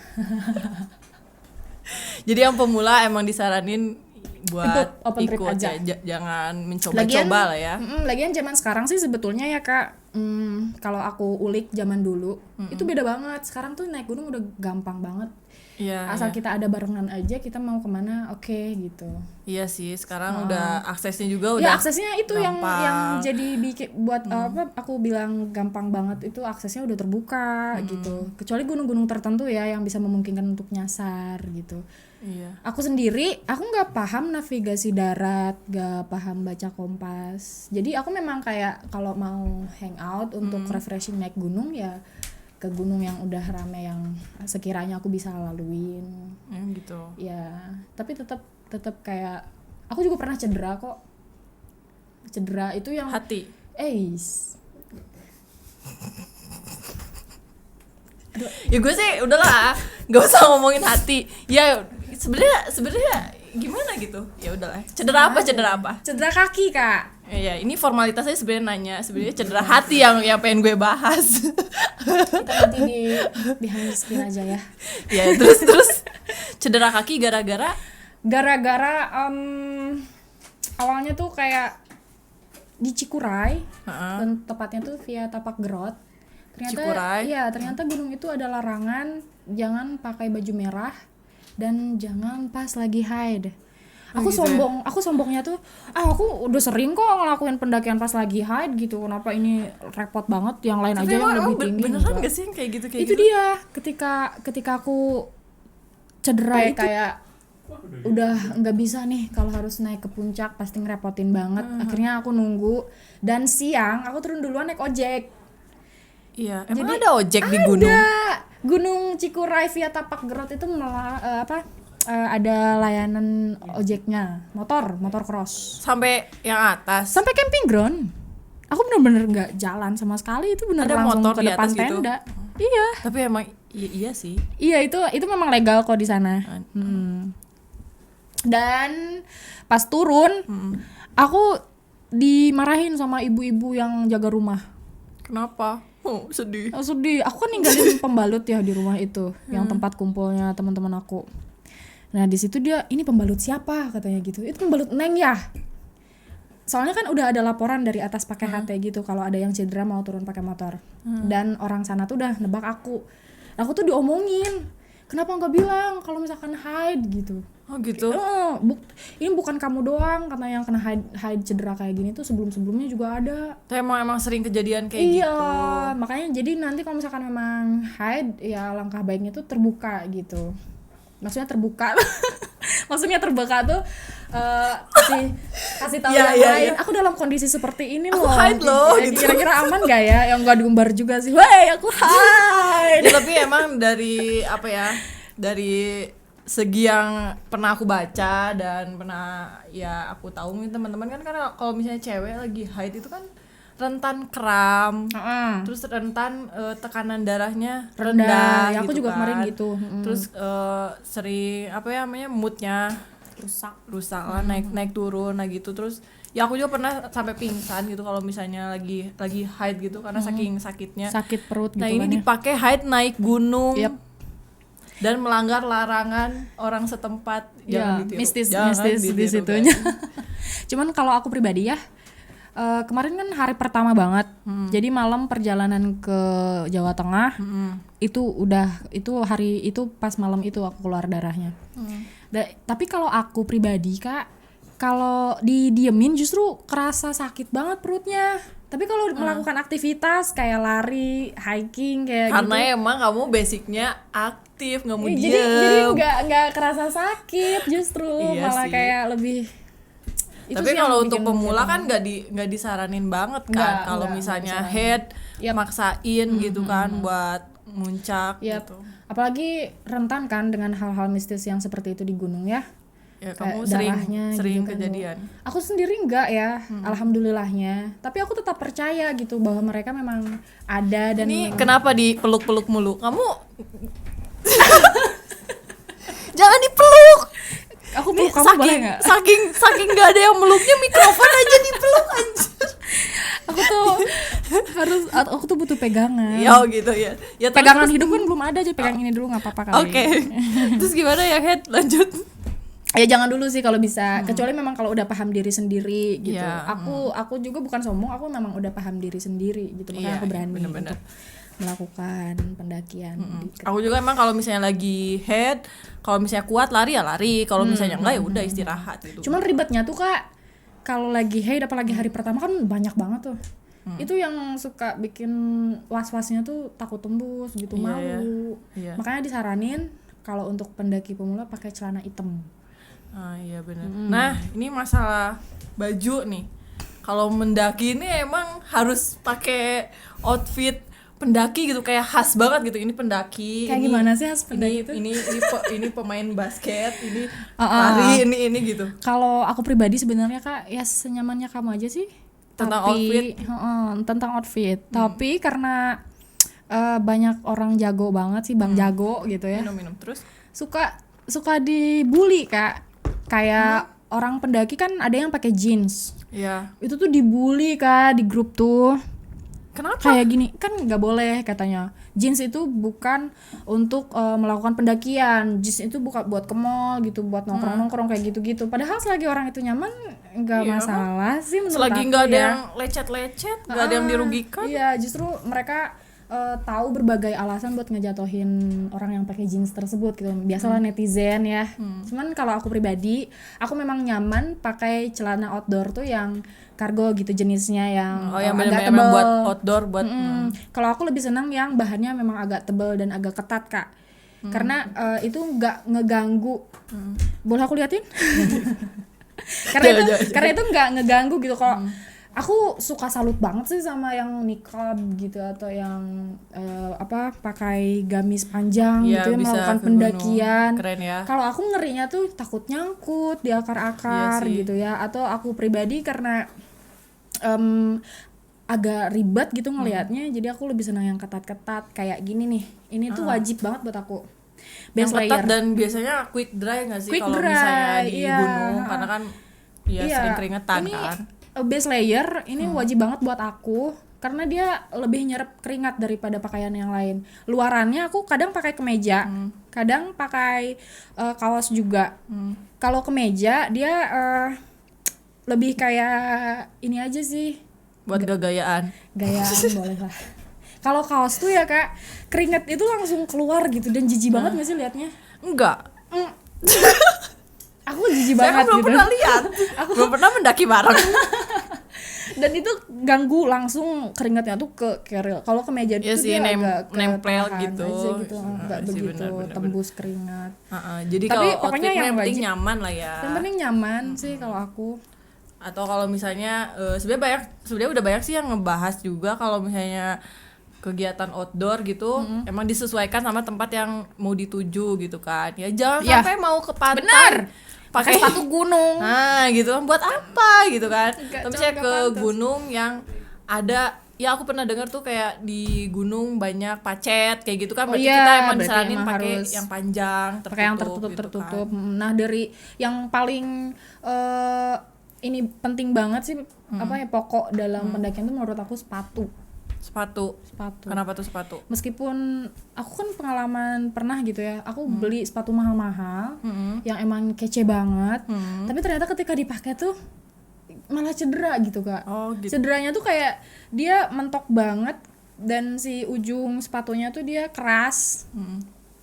Jadi yang pemula emang disaranin buat Ikut open trip ikut aja. ya, jangan mencoba-coba lah ya. Lagian zaman sekarang sih sebetulnya ya Kak, kalau aku ulik zaman dulu itu beda banget. Sekarang tuh naik gunung udah gampang banget. Iya. Asal kita ada barengan aja, kita mau kemana oke gitu. Iya sih, sekarang udah aksesnya juga udah. Ya aksesnya itu yang gampang. jadi buat apa aku bilang gampang banget, itu aksesnya udah terbuka gitu. Kecuali gunung-gunung tertentu ya yang bisa memungkinkan untuk nyasar gitu. Iya. Aku sendiri, aku nggak paham navigasi darat, nggak paham baca kompas. Jadi aku memang kayak kalau mau hangout untuk refreshing naik gunung ya ke gunung yang udah rame yang sekiranya aku bisa laluin. Gitu. Ya, tapi tetap kayak aku juga pernah cedera kok. Cedera itu yang Hati. Ya gue sih udahlah, nggak usah ngomongin hati. Ya sebenarnya gimana gitu. Ya udahlah. Cedera apa? Cedera kaki, Kak. Ya ini formalitasnya sebenarnya nanya, sebenarnya cedera hati yang pengen gue bahas. Kita nanti behind the screen aja ya. Ya terus cedera kaki gara-gara awalnya tuh kayak di Cikuray, dan tepatnya tuh via Tapak Gerot. Ternyata gunung itu ada larangan jangan pakai baju merah dan jangan pas lagi haid. Aku gitu ya? aku sombongnya tuh, aku udah sering kok ngelakuin pendakian pas lagi hide gitu. Kenapa ini repot banget, yang lain Tapi aja yang emang lebih tinggi. beneran enggak. gak sih yang kayak gitu Itu dia, ketika aku cedera ya, kayak udah nggak bisa nih kalau harus naik ke puncak, pasti ngerepotin banget. Akhirnya aku nunggu, dan siang aku turun duluan naik ojek. Iya, emang Jadi, ada ojek di gunung? Ada Gunung Cikuray via Tapak Gerot itu ada layanan ojeknya, motor cross Sampai yang atas. sampai camping ground. Aku bener-bener nggak jalan sama sekali, itu bener Ada langsung motor ke di depan atas gitu? tenda. Iya, Tapi emang iya sih. iya itu memang legal kok di sana. Dan pas turun, aku dimarahin sama ibu-ibu yang jaga rumah. Kenapa? Oh, sedih. Oh, sedih. Aku kan ninggalin pembalut ya di rumah itu, yang tempat kumpulnya teman-teman aku. Nah di situ dia, ini pembalut siapa katanya gitu. Itu pembalut Neng ya. Soalnya kan udah ada laporan dari atas pakai HT gitu kalau ada yang cedera mau turun pakai motor. Dan orang sana tuh udah nebak aku. Aku tuh diomongin, kenapa nggak bilang kalau misalkan hide gitu. Oh gitu. Ini bukan kamu doang karena yang kena hide cedera kayak gini tuh, sebelumnya juga ada. Tapi emang sering kejadian kayak Iya, gitu. makanya jadi nanti kalau misalkan memang hide, ya langkah baiknya tuh terbuka gitu. Maksudnya terbuka maksudnya terbuka tuh kasih tahu Iya, yang iya, lain. iya. Aku dalam kondisi seperti ini Aku loh. hide loh, gitu. Kira-kira aman gak ya? Yang gak diumbar juga sih. Woi, aku hide. Ya, tapi emang dari apa ya? Dari segi yang pernah aku baca dan pernah ya aku tahu nih teman-teman kan, karena kalau misalnya cewek lagi haid itu kan rentan kram, terus rentan tekanan darahnya rendah Ya, aku gitu juga kan. kemarin gitu. Terus sering apa ya namanya moodnya rusak lah, naik turun lah gitu. Terus ya aku juga pernah sampai pingsan gitu kalau misalnya lagi haid gitu karena saking sakitnya. Sakit perut gitu Nah kan ini ya. dipakai haid naik gunung. Yep. Dan melanggar larangan orang setempat. Ya, Jangan ditiru. mistis Jangan di ditiru, situnya. guys. Cuman kalau aku pribadi ya, kemarin kan hari pertama banget. Jadi malam perjalanan ke Jawa Tengah itu hari itu pas malam itu aku keluar darahnya. Tapi kalau aku pribadi Kak, kalau didiemin justru kerasa sakit banget perutnya. Tapi kalau melakukan aktivitas kayak lari, hiking kayak Karena gitu, emang kamu basicnya aktif, nggak mau jadi diem. nggak kerasa sakit, justru Iya malah sih. kayak lebih. Itu Tapi sih yang kalau untuk bikin pemula gitu. kan nggak disaranin banget kan. Nggak, Kalau nggak misalnya disaranin. head Yap. maksain gitu kan buat muncak Yap. gitu. Apalagi rentan kan dengan hal-hal mistis yang seperti itu di gunung ya. Ya Kayak kamu darahnya sering gitu kan. kejadian. Aku sendiri enggak ya, alhamdulillahnya. Tapi aku tetap percaya gitu bahwa mereka memang ada dan Ini kenapa dipeluk-peluk mulu? Kamu jangan dipeluk. aku Nih, peluk kamu boleh nggak? saking nggak ada yang meluknya, mikrofon aja dipeluk anjir. Aku tuh butuh pegangan. Ya gitu ya. Ya terus- Pegangan hidup kan belum ada, aja pegang ini dulu nggak apa-apa kali. Oke. Terus gimana ya, Head? Lanjut. Ya jangan dulu sih kalau bisa, kecuali memang kalau udah paham diri sendiri gitu. Iya, Aku juga bukan sombong, aku memang udah paham diri sendiri gitu, makanya Iya, aku berani bener-bener. untuk melakukan pendakian. Aku juga emang kalau misalnya lagi head, kalau misalnya kuat lari ya lari, kalau misalnya enggak ya udah istirahat gitu. Cuman ribetnya tuh Kak, kalau lagi haid apalagi hari pertama kan banyak banget tuh. Itu yang suka bikin was-wasnya tuh takut tembus gitu, Iya, malu. iya. Makanya disaranin kalau untuk pendaki pemula pakai celana hitam. Ah iya benar. Nah, ini masalah baju nih. Kalau mendaki ini emang harus pakai outfit pendaki gitu, kayak khas banget gitu. Ini pendaki. Kayak ini, gimana sih khas pendaki itu? Ini pemain basket, ini Ah. lari, ini gitu. Kalau aku pribadi sebenarnya Kak, ya senyamannya kamu aja sih. Tentang outfit. Tentang outfit. Tapi karena banyak orang jago banget sih, Bang Jago gitu ya. Minum terus. Suka dibully Kak. Kayak orang pendaki kan ada yang pakai jeans. Iya. Itu tuh dibully Kak di grup tuh. Kenapa? Kayak gini, kan nggak boleh katanya. Jeans itu bukan untuk melakukan pendakian. Jeans itu bukan buat ke mall gitu, buat nongkrong-nongkrong kayak gitu-gitu. Padahal selagi orang itu nyaman, nggak Iya, masalah sih menurut Selagi aku nggak ada ya. yang lecet-lecet, nggak ada yang dirugikan. Iya, justru mereka tahu berbagai alasan buat ngejatuhin orang yang pakai jeans tersebut gitu. Biasalah netizen ya. Cuman kalau aku pribadi, aku memang nyaman pakai celana outdoor tuh yang kargo gitu jenisnya yang yang agak benar-benar tebal. buat outdoor buat Kalau aku lebih senang yang bahannya memang agak tebal dan agak ketat Kak. Karena itu nggak ngeganggu. Boleh aku liatin? Karena itu nggak ngeganggu gitu. Kalau aku suka salut banget sih sama yang niqab gitu atau yang pakai gamis panjang ya, gitu ya, bisa melakukan ke pendakian. gunung. Keren ya. Kalau aku ngerinya tuh takut nyangkut di akar-akar gitu ya, atau aku pribadi karena agak ribet gitu ngelihatnya, jadi aku lebih senang yang ketat-ketat kayak gini nih. Ini tuh wajib banget buat aku. Yang Base ketat layer. dan biasanya quick dry nggak sih Quick kalau dry, misalnya di iya. gunung karena kan sering keringetan ini, kan. Base layer ini wajib banget buat aku karena dia lebih nyerap keringat daripada pakaian yang lain. Luarannya aku kadang pakai kemeja, kadang pakai kaos juga. Kalau kemeja dia lebih kayak ini aja sih, Buat gayaan. gayaan boleh lah. Kalau kaos tuh ya Kak, keringat itu langsung keluar gitu dan jijik banget nggak sih liatnya? Enggak. Aku jijik Saya banget kan belum gitu. pernah lihat. Belum pernah mendaki bareng. Dan itu ganggu langsung keringatnya tuh ke keril. Kalau kemeja Iya itu sih, dia agak nempel ketahan gitu. aja gitu, nggak Iya sih, begitu benar. tembus keringat. Jadi Tapi kalau pokoknya outfitnya yang yang penting wajib. nyaman lah ya. Yang penting nyaman sih kalau aku. Atau kalau misalnya sebenarnya udah banyak sih yang ngebahas juga kalau misalnya kegiatan outdoor gitu emang disesuaikan sama tempat yang mau dituju gitu kan. Ya jangan Ya. sampai mau ke pantai. Benar. Pakai sepatu gunung. Nah, gitu kan buat apa gitu kan. Nggak Tapi saya cocok, ke pantas. gunung yang ada ya aku pernah dengar tuh kayak di gunung banyak pacet kayak gitu kan, Oh berarti iya, kita emang berarti disaranin emang pakai harus yang panjang, pakai yang gitu tertutup. kan. Nah, dari yang paling ini penting banget sih apa ya, pokok dalam pendakian tuh menurut aku sepatu. Sepatu. Kenapa tuh sepatu? Meskipun aku kan pengalaman pernah gitu ya, aku beli sepatu mahal-mahal yang emang kece banget, tapi ternyata ketika dipakai tuh malah cedera gitu Kak. Oh, gitu. Cederanya tuh kayak dia mentok banget dan si ujung sepatunya tuh dia keras,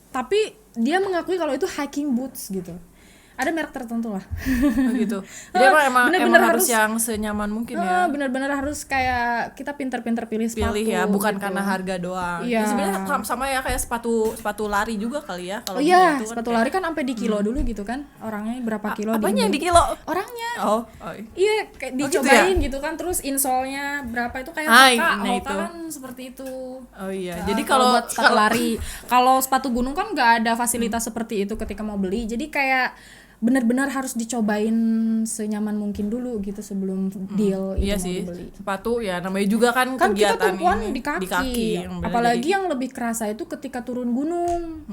tapi dia mengakui kalau itu hiking boots gitu. Ada merek tertentu lah. Oh, gitu. Jadi emang Bener-bener harus yang senyaman mungkin ya. Bener-bener harus kayak kita pinter-pinter pilih sepatu. Pilih ya, bukan gitu. karena harga doang. Iya. Ya, sebenarnya sama ya kayak sepatu lari juga kali ya kalau Oh iya, gitu kan sepatu kayak- lari kan sampai di kilo dulu gitu kan. Orangnya berapa kilo Apanya yang di dihimbau. kilo? Orangnya. Oh. Iya, kayak gitu dicobain gitu kan, terus insole-nya berapa itu kayak Ah, Hoka. nah Hoka itu. kan seperti itu. Oh iya. Nah, Jadi kalau buat sepatu lari, kalau sepatu gunung kan nggak ada fasilitas seperti itu ketika mau beli. Jadi kayak benar-benar harus dicobain senyaman mungkin dulu gitu sebelum deal itu iya mau sih, dibeli. sepatu ya namanya juga kan Kan kita kegiatan tumpuan ini di kaki, bener. apalagi Jadi, yang lebih kerasa itu ketika turun gunung.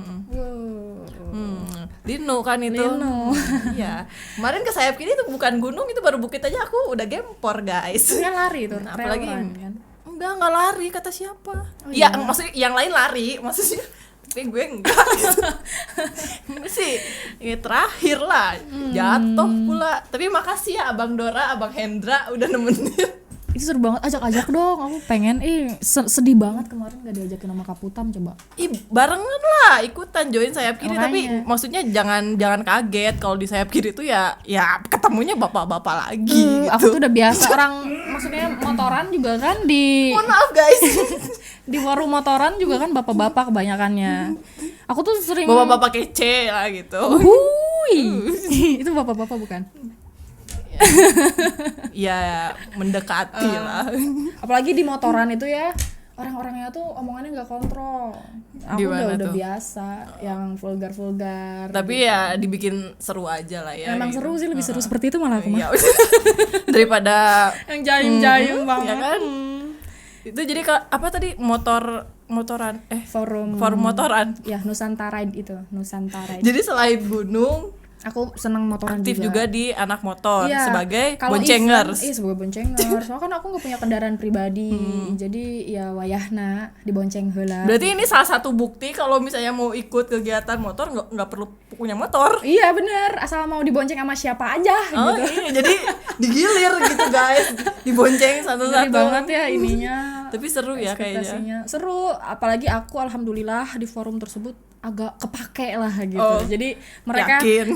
Lino kan itu. Lino. Iya. Kemarin ke sayap kiri itu bukan gunung, itu baru bukit aja aku udah gempor guys. Sebenarnya lari tuh, Nah, trail apalagi run kan. enggak lari kata siapa? Oh, Ya iya. maksudnya yang lain lari, maksudnya tapi gue enggak. Gue sih ini terakhir lah jatuh pula. Tapi makasih ya Abang Dora, Abang Hendra udah nemenin. Itu seru banget, ajak-ajak dong, aku pengen. Sedih banget kemarin gak diajakin sama Kaputam coba. Ih, barengan lah ikutan join sayap kiri. Makanya. Tapi maksudnya jangan kaget kalau di sayap kiri tuh ya ketemunya bapak-bapak lagi gitu. Aku tuh udah biasa orang, maksudnya motoran juga kan di Mohon maaf guys. di warung motoran juga kan bapak-bapak kebanyakannya. Aku tuh sering Bapak-bapak kece lah gitu. Hui. Itu bapak-bapak bukan? Ya mendekati lah. Apalagi di motoran itu ya, orang-orangnya tuh omongannya nggak kontrol. Aku Gimana udah tuh? biasa yang vulgar-vulgar. Tapi ya dibikin seru aja lah ya. Emang gitu. seru sih, lebih seru seperti itu malah aku mah. Iya. Daripada Yang jaim-jaim banget. ya kan. Itu jadi apa tadi motoran Forum motoran. ya Nusantara itu, Nusantara. Jadi selain gunung Aku senang motoran aktif juga di anak motor Iya, sebagai kalau boncengers. event, sebagai boncengers. Soalnya kan aku nggak punya kendaraan pribadi, jadi ya wayahna dibonceng heula. Berarti ini salah satu bukti kalau misalnya mau ikut kegiatan motor nggak perlu punya motor. Iya bener, asal mau dibonceng sama siapa aja Oh gitu. iya, jadi digilir gitu guys. dibonceng Ngeri satu-satu. banget ya ininya. Tapi seru ya kayaknya. Ekspektasinya seru, apalagi aku alhamdulillah di forum tersebut agak kepake lah gitu. Oh, jadi mereka Yakin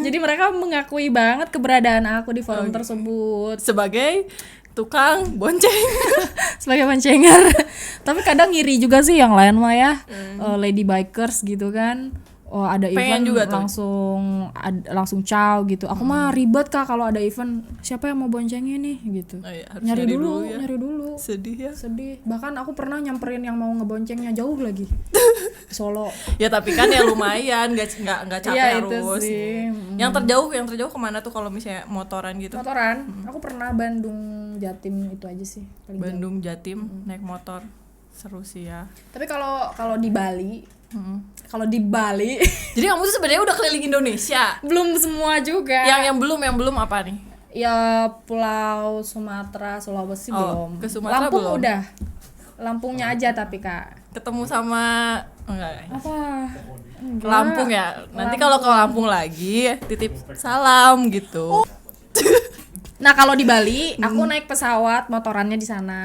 jadi mereka mengakui banget keberadaan aku di forum tersebut sebagai tukang bonceng. sebagai boncenger. Tapi kadang ngiri juga sih yang lain mah ya. Lady bikers gitu kan. Oh ada Pengen event juga tuh. langsung caw gitu. Aku mah ribet Kak kalau ada event, siapa yang mau boncengin nih gitu. Oh iya, harus nyari dulu, ya. nyari dulu. Sedih ya. Sedih. Bahkan aku pernah nyamperin yang mau ngeboncengnya jauh lagi. Solo. Ya tapi kan ya lumayan, nggak capek Iya, itu harus. sih. Yang terjauh kemana tuh kalau misalnya motoran gitu? Motoran. Aku pernah Bandung Jatim itu aja sih. Paling jauh. Bandung Jatim naik motor seru sih ya. Tapi kalau di Bali, kalau di Bali Jadi kamu tuh sebenarnya udah keliling Indonesia. belum semua juga. Yang belum apa nih? Ya Pulau Sumatera, Sulawesi belum. Ke Sumatera Lampung belum? udah. Lampungnya aja tapi Kak. Ketemu sama enggak? Apa? Enggak. Lampung ya. Nanti kalau ke Lampung lagi titip salam gitu. Nah, kalau di Bali aku naik pesawat motorannya di sana.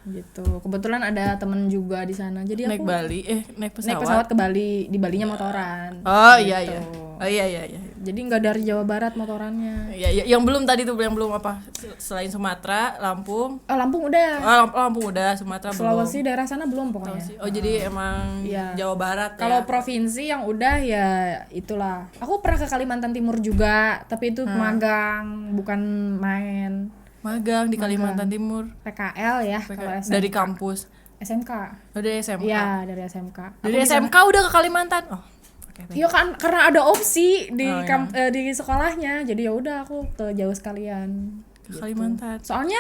Gitu. Kebetulan ada temen juga di sana. Jadi Naik aku Bali, naik naik pesawat. pesawat ke Bali, di Balinya motoran. Oh iya Gitu. iya. Oh iya. Jadi nggak dari Jawa Barat motorannya. Iya, yang belum tadi tuh, yang belum apa? Selain Sumatera, Lampung. Lampung udah. Lampung udah, Sumatera Sulawesi belum. daerah sana belum pokoknya. Oh jadi emang Iya. Jawa Barat Kalau ya. provinsi yang udah ya itulah. Aku pernah ke Kalimantan Timur juga, tapi itu magang, bukan main. Magang di Kalimantan Timur. PKL ya kalau SMK. Dari kampus. SMK. Oh, dari SMK. Iya, dari SMK. Dari Aku di SMK udah ke Kalimantan. Oh. Oke, baik. Iya kan karena ada opsi di Oh, iya. di sekolahnya. Jadi ya udah aku ke jauh sekalian. Ke Kalimantan. Soalnya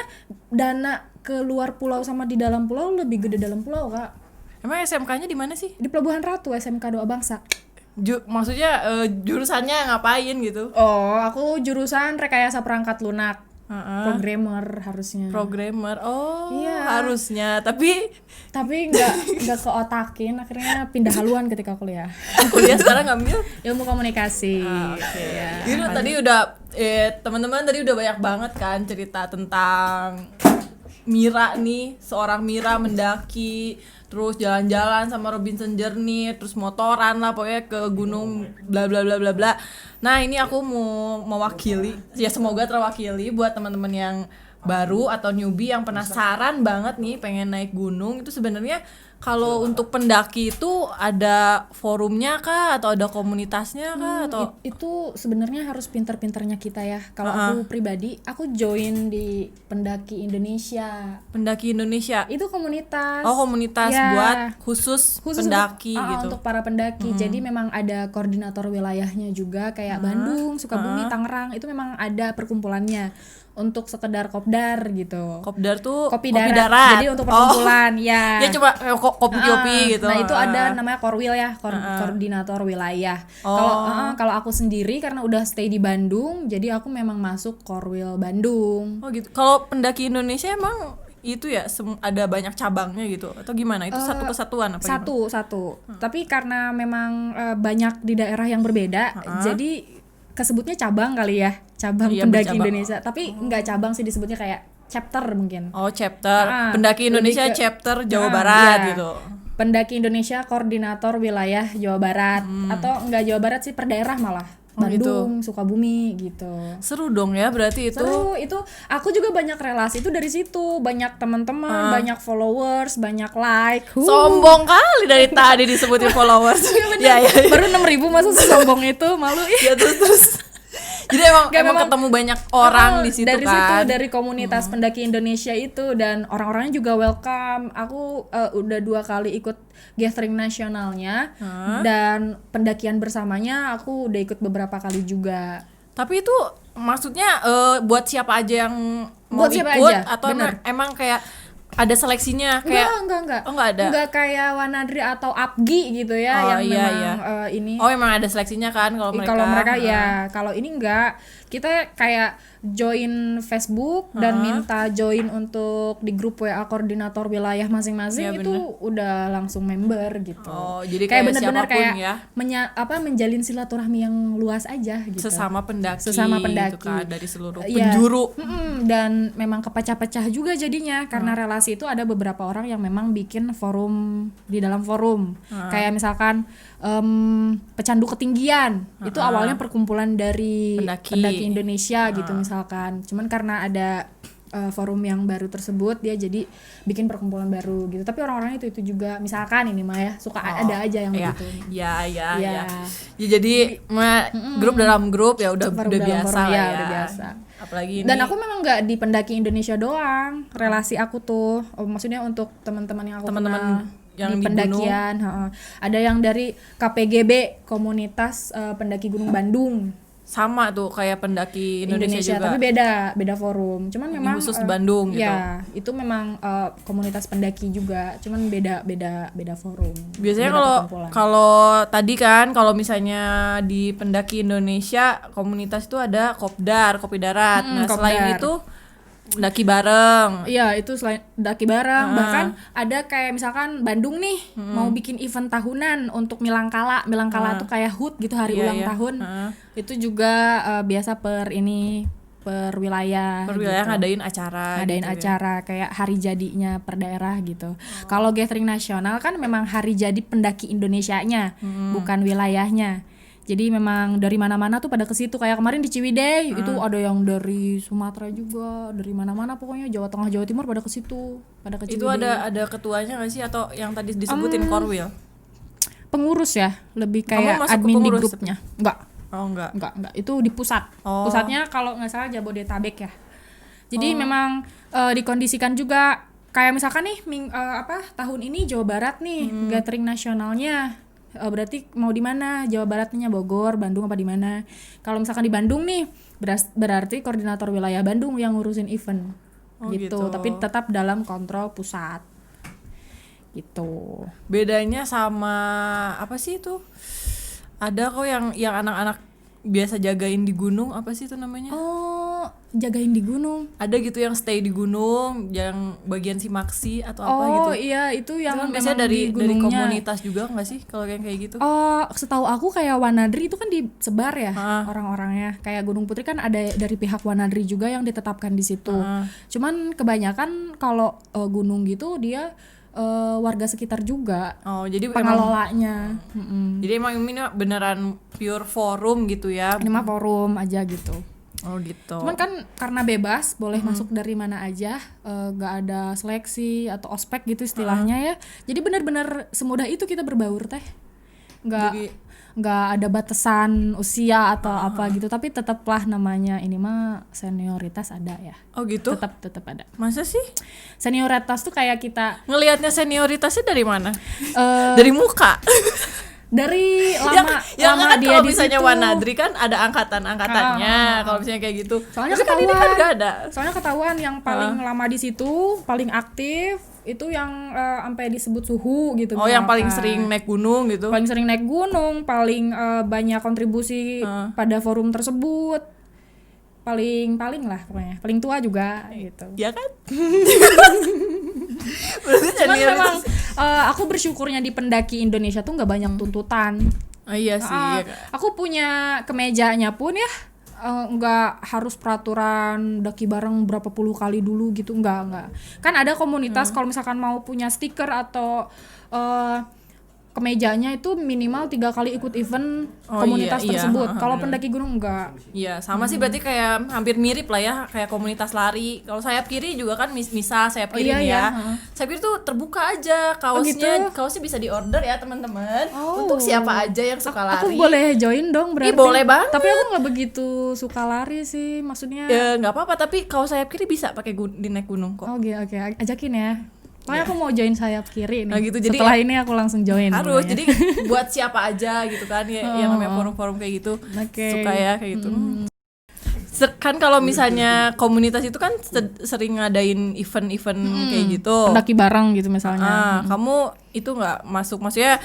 dana ke luar pulau sama di dalam pulau lebih gede dalam pulau, Kak. Emang SMK-nya di mana sih? Di Pelabuhan Ratu SMK Doa Bangsa. Maksudnya jurusannya ngapain gitu? Oh, aku jurusan rekayasa perangkat lunak. Heeh. Programmer harusnya. Programmer. Oh, Iya. harusnya. Tapi Tapi nggak keotakin, akhirnya pindah haluan ketika kuliah. kuliah sekarang ngambil. Ilmu komunikasi. Oke. Iya. Gitu tadi udah teman-teman tadi udah banyak banget kan cerita tentang Mira nih, seorang Mira mendaki, terus jalan-jalan sama Robinson Journey, terus motoran lah pokoknya ke gunung bla bla bla bla bla. Nah, ini aku mau mewakili, ya semoga terwakili buat teman-teman yang baru atau newbie yang penasaran banget nih pengen naik gunung. Itu sebenarnya kalau untuk pendaki itu ada forumnya kah atau ada komunitasnya kah atau Itu sebenarnya harus pinter-pinternya kita ya. Kalau aku pribadi, aku join di Pendaki Indonesia. pendaki Indonesia? Itu komunitas. Oh, komunitas Ya. buat khusus pendaki untuk, gitu. untuk para pendaki. Jadi memang ada koordinator wilayahnya juga kayak Bandung, Sukabumi, Tangerang. Itu memang ada perkumpulannya untuk sekedar kopdar gitu. Kopdar tuh Kopi darat. Jadi untuk perkumpulan ya. Ya coba kopi-kopi gitu. Nah, itu ada namanya Korwil ya, koordinator wilayah. Kalau aku sendiri karena udah stay di Bandung, jadi aku memang masuk Korwil Bandung. Oh gitu. Kalau pendaki Indonesia emang itu ya ada banyak cabangnya gitu atau gimana? Itu satu kesatuan apa gimana? Satu. Tapi karena memang banyak di daerah yang berbeda, jadi kesebutnya cabang kali ya, cabang Iya, pendaki bercabang. Indonesia. Tapi nggak cabang sih, disebutnya kayak chapter mungkin. Oh, chapter. Pendaki lebih Indonesia ke- chapter Jawa Barat iya. gitu. Pendaki Indonesia koordinator wilayah Jawa Barat atau enggak Jawa Barat sih, per daerah malah. Bandung, Sukabumi gitu. Seru dong ya berarti itu. Seru, itu aku juga banyak relasi itu dari situ, banyak teman-teman, banyak followers, banyak like. Sombong kali dari tadi disebutin followers. Ya. Baru 6.000 masa sesombong itu, malu ih. Ya terus. Jadi emang ketemu banyak orang di situ dari kan. situ, dari komunitas pendaki Indonesia itu, dan orang-orangnya juga welcome. Aku udah 2 kali ikut gathering nasionalnya, dan pendakian bersamanya aku udah ikut beberapa kali juga. Tapi itu maksudnya buat siapa aja yang mau Buat siapa ikut aja, atau bener. emang kayak ada seleksinya kayak Enggak. Oh, enggak ada. Enggak kayak Wanadri atau Apgi gitu ya, Oh, yang iya, memang ini. Oh, emang ada seleksinya kan kalau mereka. Kalau mereka ya, kalau ini enggak. Kita kayak join Facebook dan minta join untuk di grup WA koordinator wilayah masing-masing, Iya, itu udah langsung member gitu. Oh, jadi kayak bener-bener siapapun kayak ya. menjalin silaturahmi yang luas aja gitu. Sesama pendaki gitu kan, dari seluruh Iya. penjuru. Dan memang kepecah-pecah juga jadinya karena relasi itu ada beberapa orang yang memang bikin forum di dalam forum. Kayak misalkan pecandu ketinggian, itu awalnya perkumpulan dari pendaki Indonesia gitu misalkan. Cuman karena ada forum yang baru tersebut, dia jadi bikin perkumpulan baru gitu. Tapi orang-orang itu juga misalkan ini mah ya suka ada aja yang begitu. Ya, jadi grup dalam grup ya udah biasa forum, lah ya. Udah biasa. Apalagi ini. Dan aku memang nggak di pendaki Indonesia doang. Relasi aku tuh, maksudnya untuk teman-teman yang aku kenal yang di pendakian, ada yang dari KPGB, komunitas pendaki Gunung Bandung. Sama tuh kayak pendaki Indonesia juga. Tapi beda forum. Cuman ini memang khusus Bandung gitu. Ya, itu memang komunitas pendaki juga, cuman beda forum. Biasanya kalau tadi kan kalau misalnya di pendaki Indonesia komunitas itu ada Kopdar, Kopi Darat. Nah, Kopdar. selain itu daki bareng. Iya, itu selain daki bareng, bahkan ada kayak misalkan Bandung nih mau bikin event tahunan untuk Milangkala tuh kayak HUT gitu, hari ulang tahun. Itu juga biasa per wilayah gitu. Ngadain acara kayak hari jadinya per daerah gitu. Kalau gathering nasional kan memang hari jadi pendaki Indonesianya, bukan wilayahnya. Jadi memang dari mana-mana tuh pada ke situ. Kayak kemarin di Ciwidey itu ada yang dari Sumatera juga, dari mana-mana pokoknya, Jawa Tengah, Jawa Timur pada ke situ, pada ke Ciwidey. Itu ada ketuanya nggak sih, atau yang tadi disebutin Korwil? Pengurus ya, lebih kayak admin di grupnya. Enggak. Oh, enggak. Itu di pusat. Pusatnya kalau nggak salah Jabodetabek ya. Jadi memang dikondisikan juga kayak misalkan nih tahun ini Jawa Barat nih gathering nasionalnya. Berarti mau di mana? Jawa Baratnya Bogor, Bandung apa di mana? Kalau misalkan di Bandung nih, berarti koordinator wilayah Bandung yang ngurusin event. Gitu. Tapi tetap dalam kontrol pusat. Gitu. Bedanya sama apa sih itu? Ada kok yang anak-anak biasa jagain di gunung, apa sih itu namanya? Oh, jagain di gunung. Ada gitu yang stay di gunung, yang bagian simaksi atau apa gitu. Oh iya, itu yang kan biasanya dari komunitas juga nggak sih kalau kayak gitu? Oh, setahu aku kayak Wanadri itu kan disebar ya orang-orangnya. Kayak Gunung Putri kan ada dari pihak Wanadri juga yang ditetapkan di situ. Cuman kebanyakan kalau gunung gitu dia warga sekitar juga. Oh, jadi pengelolanya. Jadi emang ini beneran pure forum gitu ya? Ini mah forum aja gitu. Oh gitu. Cuman kan karena bebas, boleh masuk dari mana aja, gak ada seleksi atau ospek gitu istilahnya ya. Jadi benar-benar semudah itu kita berbaur teh. Nggak ada batasan usia atau apa gitu, tapi tetaplah namanya ini mah senioritas ada ya. Oh gitu? Tetap ada. Masa sih? Senioritas tuh kayak kita ngelihatnya senioritasnya dari mana? Dari muka. Dari lama kan dia kalau di misalnya situ. Wanadri kan ada angkatannya. Kalau misalnya kayak gitu. Soalnya kan ini kan gak ada. Soalnya ketahuan yang paling lama di situ, paling aktif itu yang sampai disebut suhu gitu. Oh, yang paling sering naik gunung gitu. Paling sering naik gunung, paling banyak kontribusi pada forum tersebut. Paling lah pokoknya. Paling tua juga gitu. Ya kan? Cuman memang aku bersyukurnya di pendaki Indonesia tuh nggak banyak tuntutan. Oh iya sih. Aku punya kemejanya pun ya nggak harus peraturan daki bareng berapa puluh kali dulu gitu, nggak. Kan ada komunitas kalau misalkan mau punya stiker atau kemejanya itu minimal 3 kali ikut event komunitas tersebut. Kalau pendaki gunung enggak. Iya, sama sih berarti kayak hampir mirip lah ya, kayak komunitas lari. Kalau sayap kiri juga kan misal sayap kiri Sayap kiri tuh terbuka aja, kaosnya bisa diorder ya teman-teman. Untuk siapa aja yang suka lari. Aku boleh join dong berarti. Boleh banget. Tapi aku nggak begitu suka lari sih, maksudnya. Ya nggak apa-apa, tapi kaos sayap kiri bisa pakai di naik gunung kok. Oke, ajakin ya. Makanya aku mau join sayap kiri nih. Nah, gitu. Jadi setelah ini aku langsung join. Harus. Jadi buat siapa aja gitu kan ya, yang namanya forum-forum kayak gitu. Suka ya kayak gitu. Kan kalau misalnya komunitas itu kan sering ngadain event-event kayak gitu. Pendaki bareng gitu misalnya. Kamu itu nggak masuk, maksudnya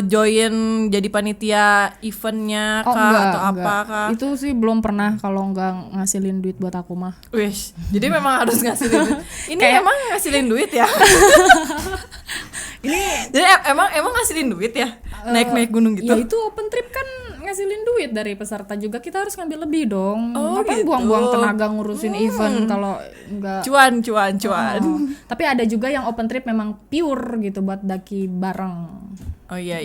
join jadi panitia eventnya kah enggak, atau apa kah? Itu sih belum pernah kalau nggak ngasilin duit buat aku mah. Wish, jadi memang harus ngasilin duit. Ini emang ngasilin duit ya? Jadi emang ngasilin duit ya? Naik gunung gitu? Ya itu open trip kan ngasilin duit dari peserta juga, kita harus ngambil lebih dong. Ngapain gitu. buang-buang tenaga ngurusin event kalau nggak Cuan. tapi ada juga yang open trip memang pure gitu buat daki bareng. Oh iya.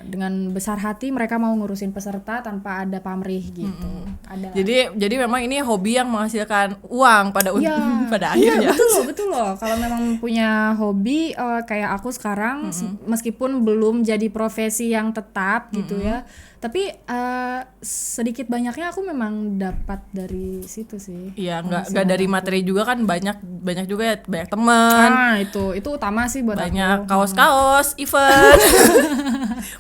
Dengan besar hati mereka mau ngurusin peserta tanpa ada pamrih gitu. Ada. Jadi memang ini hobi yang menghasilkan uang pada pada Iya, akhirnya. betul loh. Kalau memang punya hobi kayak aku sekarang, meskipun belum jadi profesi yang tetap gitu ya, tapi sedikit banyaknya aku memang dapat dari situ sih. Iya, nggak dari materi juga kan, banyak juga ya, banyak teman. Itu utama sih buat Banyak aku. kaos-kaos, event,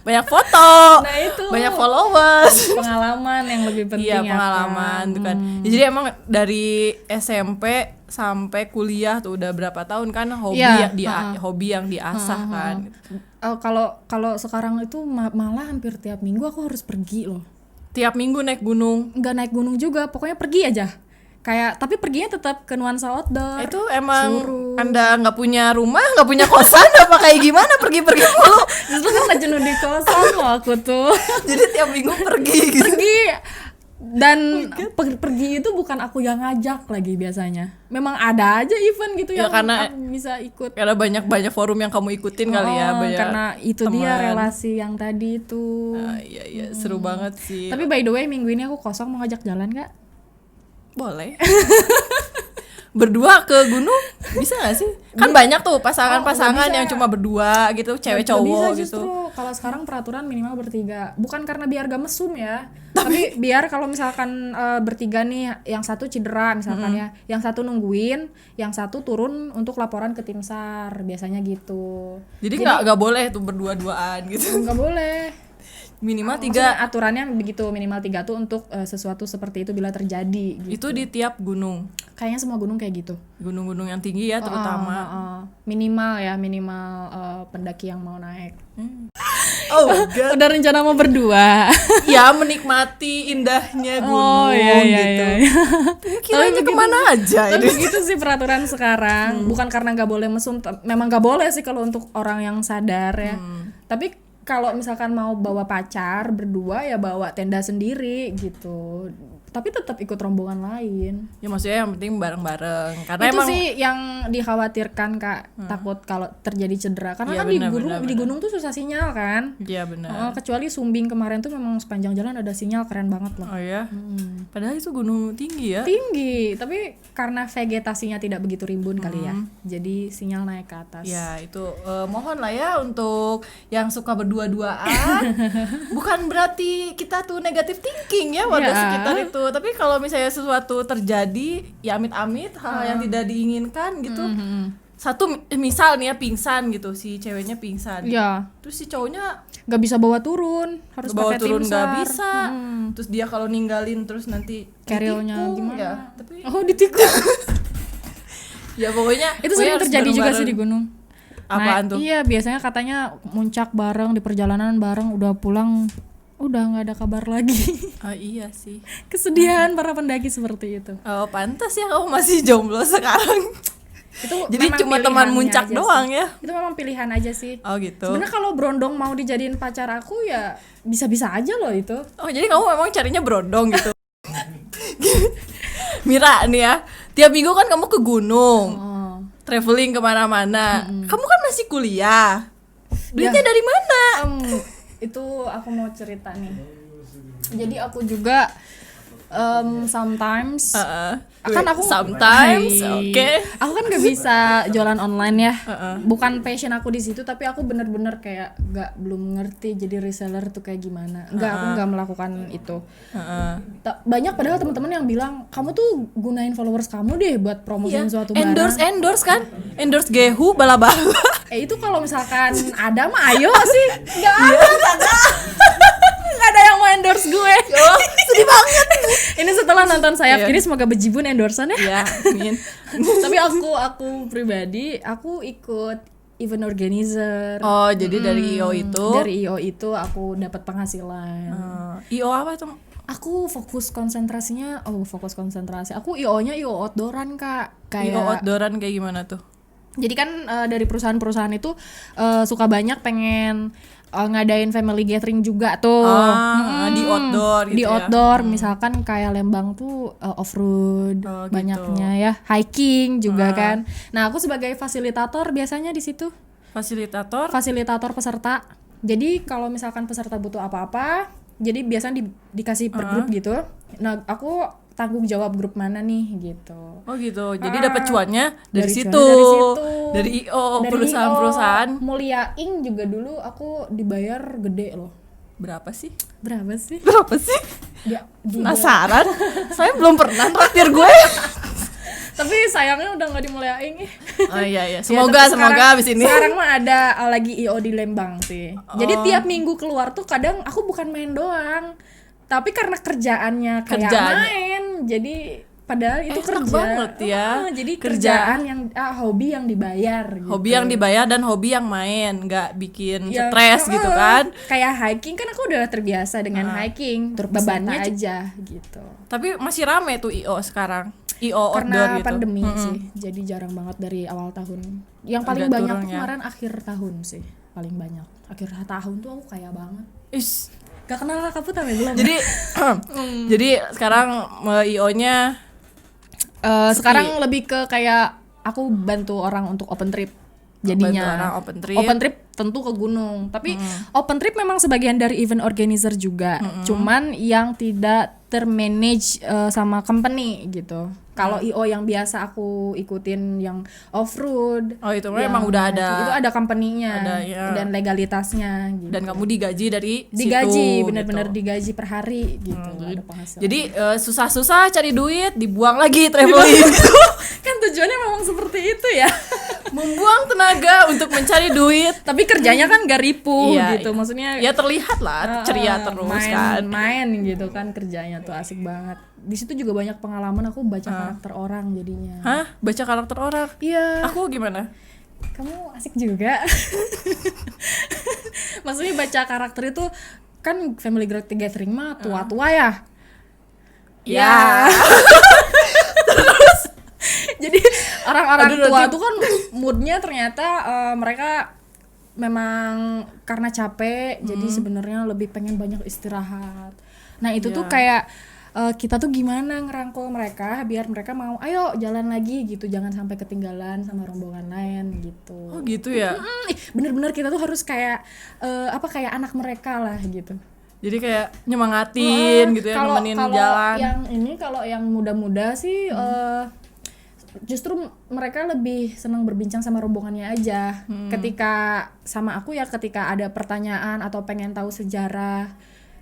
banyak foto, Nah, itu. banyak followers. Pengalaman yang lebih penting. Iya, ya pengalaman kan? tuh kan. Ya, jadi emang dari SMP sampai kuliah tuh udah berapa tahun kan hobi hobi yang diasah kan. Kalau sekarang itu malah hampir tiap minggu aku harus pergi loh. Tiap minggu naik gunung. Nggak naik gunung juga, pokoknya pergi aja. Kayak tapi perginya tetap ke nuansa outdoor. Itu emang Anda nggak punya rumah, nggak punya kosan apa kayak gimana pergi-pergi mulu? Justru kan nggak jenuh di kosan loh aku tuh. Jadi tiap minggu pergi gitu. Pergi dan pergi itu bukan aku yang ngajak lagi biasanya. Memang ada aja event gitu Ya, yang karena aku bisa ikut. Karena banyak forum yang kamu ikutin kali ya, banyak Karena itu teman. dia relasi yang tadi itu. Iya, seru banget sih. Tapi by the way minggu ini aku kosong, mau ngajak jalan nggak? Boleh. Berdua ke gunung bisa gak sih? Kan banyak tuh pasangan-pasangan yang cuma berdua gitu, cewek Nggak bisa cowok justru. gitu. Kalau sekarang peraturan minimal bertiga. Bukan karena biar gak mesum ya, tapi biar kalau misalkan bertiga nih, yang satu cedera misalkan ya, yang satu nungguin, yang satu turun untuk laporan ke tim SAR, biasanya gitu. Jadi nggak boleh tuh berdua-duaan gitu. Nggak boleh. Minimal Maksudnya 3. aturannya begitu, minimal 3 tuh untuk sesuatu seperti itu bila terjadi gitu. Itu di tiap gunung. Kayaknya semua gunung kayak gitu. Gunung-gunung yang tinggi ya terutama. Minimal pendaki yang mau naik. Oh my god. Udah rencana mau berdua. Ya, menikmati indahnya gunung gitu. Kiranya kemana aja Tapi ini. begitu sih peraturan sekarang. Bukan karena nggak boleh mesum, memang nggak boleh sih kalau untuk orang yang sadar ya. Tapi kalau misalkan mau bawa pacar berdua ya bawa tenda sendiri gitu. Tapi tetap ikut rombongan lain. Ya maksudnya yang penting bareng-bareng. Karena Itu emang sih yang dikhawatirkan Kak, takut kalau terjadi cedera. Karena Iya, kan di gunung tuh susah sinyal kan. Iya benar. Kecuali Sumbing kemarin tuh memang sepanjang jalan ada sinyal, keren banget loh. Oh ya. Padahal itu gunung tinggi ya. Tinggi, tapi karena vegetasinya tidak begitu rimbun kali ya. Jadi sinyal naik ke atas. Ya itu mohon lah ya untuk yang suka berdua-duaan. Bukan berarti kita tuh negatif thinking ya warga sekitar itu. Tapi kalau misalnya sesuatu terjadi, ya amit-amit hal yang tidak diinginkan gitu. Satu misal nih ya pingsan gitu, si ceweknya pingsan. Iya. Terus si cowoknya Gak bisa bawa turun, harus bawa pakai turun tim nggak SAR. bisa. Terus dia kalau ninggalin terus nanti Carrier-nya ditikung, gimana? ya. Tapi Ditikung. ya pokoknya Itu sering harus terjadi juga bareng-bareng. sih di gunung. Apaan tuh? Iya, biasanya katanya muncak bareng, di perjalanan bareng, udah pulang udah nggak ada kabar lagi. Oh iya sih. Kesedihan para pendaki seperti itu. Oh pantas ya kamu masih jomblo sekarang. Itu Jadi memang cuma teman pilihannya muncak aja doang sih. ya. Itu memang pilihan aja sih. Oh gitu. Sebenarnya kalau berondong mau dijadiin pacar aku ya bisa-bisa aja loh itu. Oh jadi kamu memang carinya berondong gitu. Mira nih ya, tiap minggu kan kamu ke gunung, traveling kemana-mana. Kamu kan masih kuliah. Duitnya dari mana? Itu aku mau cerita nih. Jadi aku juga sometimes kan aku sometimes oke. Aku kan gak bisa jualan online ya. Bukan passion aku di situ, tapi aku bener-bener kayak belum ngerti jadi reseller tuh kayak gimana. Aku nggak melakukan itu. Banyak padahal teman-teman yang bilang kamu tuh gunain followers kamu deh buat promosiin suatu barang. Endorse kan? Endorse Gehu bala-bala. Itu kalau misalkan ada mah ayo sih. Nggak ada. Nggak ada yang mau endorse gue. Oh, sedih banget. Ini setelah nonton Sayap Iya. Kiri, semoga bejibun endorsan ya. Ya, amin. Tapi aku pribadi, aku ikut event organizer. Oh, jadi dari IO itu. Dari IO itu aku dapat penghasilan. IO apa tuh? Aku fokus konsentrasi. Aku IO-nya IO outdooran, Kak. IO outdooran kayak gimana tuh? Jadi kan dari perusahaan-perusahaan itu suka banyak pengen ngadain family gathering juga tuh. Di outdoor gitu Di ya? outdoor, misalkan kayak Lembang tuh off-road Oh, gitu. banyaknya ya, hiking juga kan. Nah, aku sebagai fasilitator biasanya di situ. Fasilitator. Fasilitator peserta. Jadi kalau misalkan peserta butuh apa-apa, jadi biasanya dikasih per grup gitu. Nah, aku tanggung jawab grup mana nih gitu. Oh gitu. Jadi dapat cuannya dari Dari situ. cuannya dari situ. Dari IO Dari perusahaan-perusahaan. IO, Mulia Ing juga dulu aku dibayar gede loh. Berapa sih? Berapa sih? Berapa sih? Di Penasaran? Saya belum pernah traktir gue. Tapi sayangnya udah nggak di Mulia Ing. Oh iya iya. Ya, Semoga tapi abis ini. Sekarang mah ada lagi IO di Lembang sih. Jadi tiap minggu keluar tuh kadang aku bukan main doang. Tapi karena kerjaannya kayak main, jadi padahal itu kerja banget ya. Jadi kerjaan yang hobi yang dibayar gitu. Hobi yang dibayar dan hobi yang main, nggak bikin Ya, stres gitu kan. Kayak hiking kan aku udah terbiasa dengan hiking, bebannya aja gitu. Tapi masih rame tuh IO sekarang. IO outdoor Karena gitu. pandemi sih, jadi jarang banget dari awal tahun. Yang paling Udah banyak tuh turun ya. kemarin akhir tahun sih, paling banyak. Akhir tahun tuh aku kaya banget. Is. Gak kenal Kak Putam ya belum? Jadi jadi sekarang IO-nya Sekarang lebih ke kayak aku bantu orang untuk open trip. Jadinya bantu orang open trip. Open trip tentu ke gunung. Tapi open trip memang sebagian dari event organizer juga. Cuman yang tidak termanage sama company gitu. Kalau IO yang biasa aku ikutin yang off-road. Oh, itu yang memang udah ada. Itu ada company-nya Ada, ya. dan legalitasnya gitu. Dan kamu digaji dari digaji, situ, benar-benar gitu. digaji per hari gitu. Ada penghasilan. Jadi susah-susah cari duit, dibuang lagi traveling. Kan tujuannya memang seperti itu ya. Membuang tenaga untuk mencari duit. Tapi kerjanya kan gak ripuh Iya, gitu. Maksudnya Ya terlihat lah ceria terus kan. main gitu kan, kerjanya tuh asik banget. Di situ juga banyak pengalaman, aku baca karakter orang jadinya. Hah? Baca karakter orang? Iya. Aku gimana? Kamu asik juga. Maksudnya baca karakter itu kan family gathering mah tua-tua ya. Ya. Jadi orang-orang tua tuh kan moodnya ternyata mereka memang karena capek, jadi sebenarnya lebih pengen banyak istirahat. Nah itu tuh kayak kita tuh gimana ngerangkul mereka biar mereka mau ayo jalan lagi gitu, jangan sampai ketinggalan sama rombongan lain gitu. Oh gitu ya. Bener-bener kita tuh harus kayak kayak anak mereka lah gitu. Jadi kayak nyemangatin gitu ya, nemenin jalan. Kalau yang muda-muda sih justru mereka lebih senang berbincang sama rombongannya aja. Ketika sama aku ya, ketika ada pertanyaan atau pengen tahu sejarah,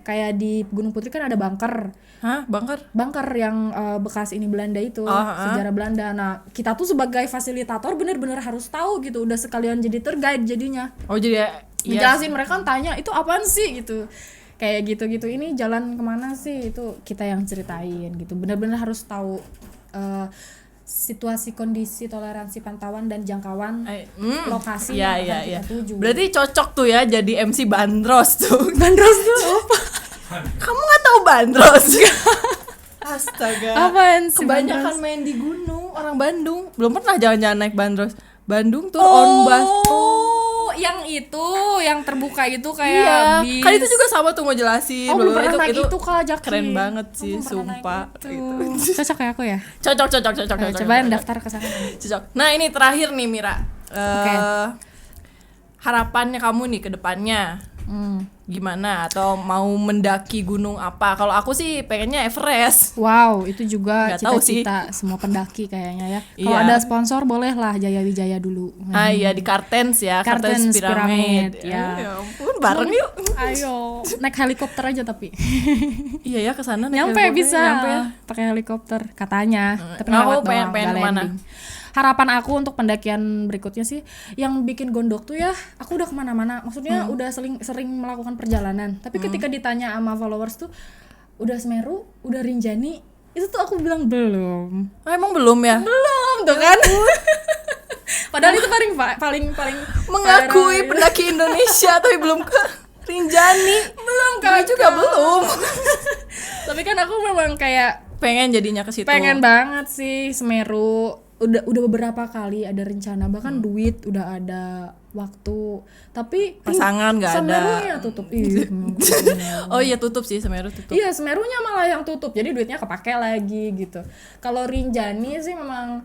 kayak di Gunung Putri kan ada bunker. Hah? Bunker yang bekas ini Belanda itu, sejarah Belanda. Nah, kita tuh sebagai fasilitator bener-bener harus tahu gitu. Udah sekalian jadi tour guide jadinya. Oh jadi Ngejelasin, mereka kan tanya, itu apaan sih gitu. Kayak gitu-gitu, ini jalan kemana sih, itu kita yang ceritain gitu. Bener-bener harus tahu situasi, kondisi, toleransi, pantauan, dan jangkauan lokasi yang akan kita tuju. Berarti cocok tuh ya jadi MC Bandros tuh. Bandros tuh apa? Kamu nggak tahu Bandros? Astaga. Apaan sih Kebanyakan Bandros? main di gunung, orang Bandung. Belum pernah jalan-jalan naik Bandros. Bandung tuh on bus. Yang itu, yang terbuka itu Iya, kayak bis. kan itu juga sama tuh mau jelasin. belum pernah naik itu Kak Jaki. Keren banget sih, Belum pernah sumpah. naik itu. Cocok kayak aku ya? Cocok. Cobain daftar ke sana. Cocok. Nah ini terakhir nih Mira. Harapannya kamu nih ke depannya gimana? Atau mau mendaki gunung apa? Kalau aku sih pengennya Everest. Wow, itu juga Nggak tahu cita-cita semua pendaki kayaknya ya. Kalau Iya. ada sponsor boleh lah Jaya Wijaya dulu. Iya di Kartens ya, Kartens Pyramid. Ya. Ya ampun, bareng yuk. Ayo, naik helikopter aja tapi. Iya ya ke sana naik Nyampe helikopter, bisa. nyampe ya. Pakai helikopter katanya. Tapi Nah, lewat aku pengen doang, nggak kemana? landing. harapan aku untuk pendakian berikutnya sih, yang bikin gondok tuh ya, aku udah kemana-mana, maksudnya udah sering melakukan perjalanan, tapi ketika ditanya sama followers tuh, udah Semeru, udah Rinjani, itu tuh aku bilang belum. Oh, emang belum ya? Belum tuh kan. Padahal itu paling Mengakui parah. pendaki Indonesia tapi belum ke Rinjani. Belum Kami juga belum. Tapi kan aku memang kayak Pengen jadinya ke situ. pengen banget sih Semeru. Udah beberapa kali ada rencana, bahkan duit udah ada, waktu, tapi Pasangan nggak ada. Semerunya tutup. Iya. Oh iya, tutup sih, Semeru tutup. Iya, Semerunya malah yang tutup, jadi duitnya kepake lagi gitu. Kalau Rinjani sih memang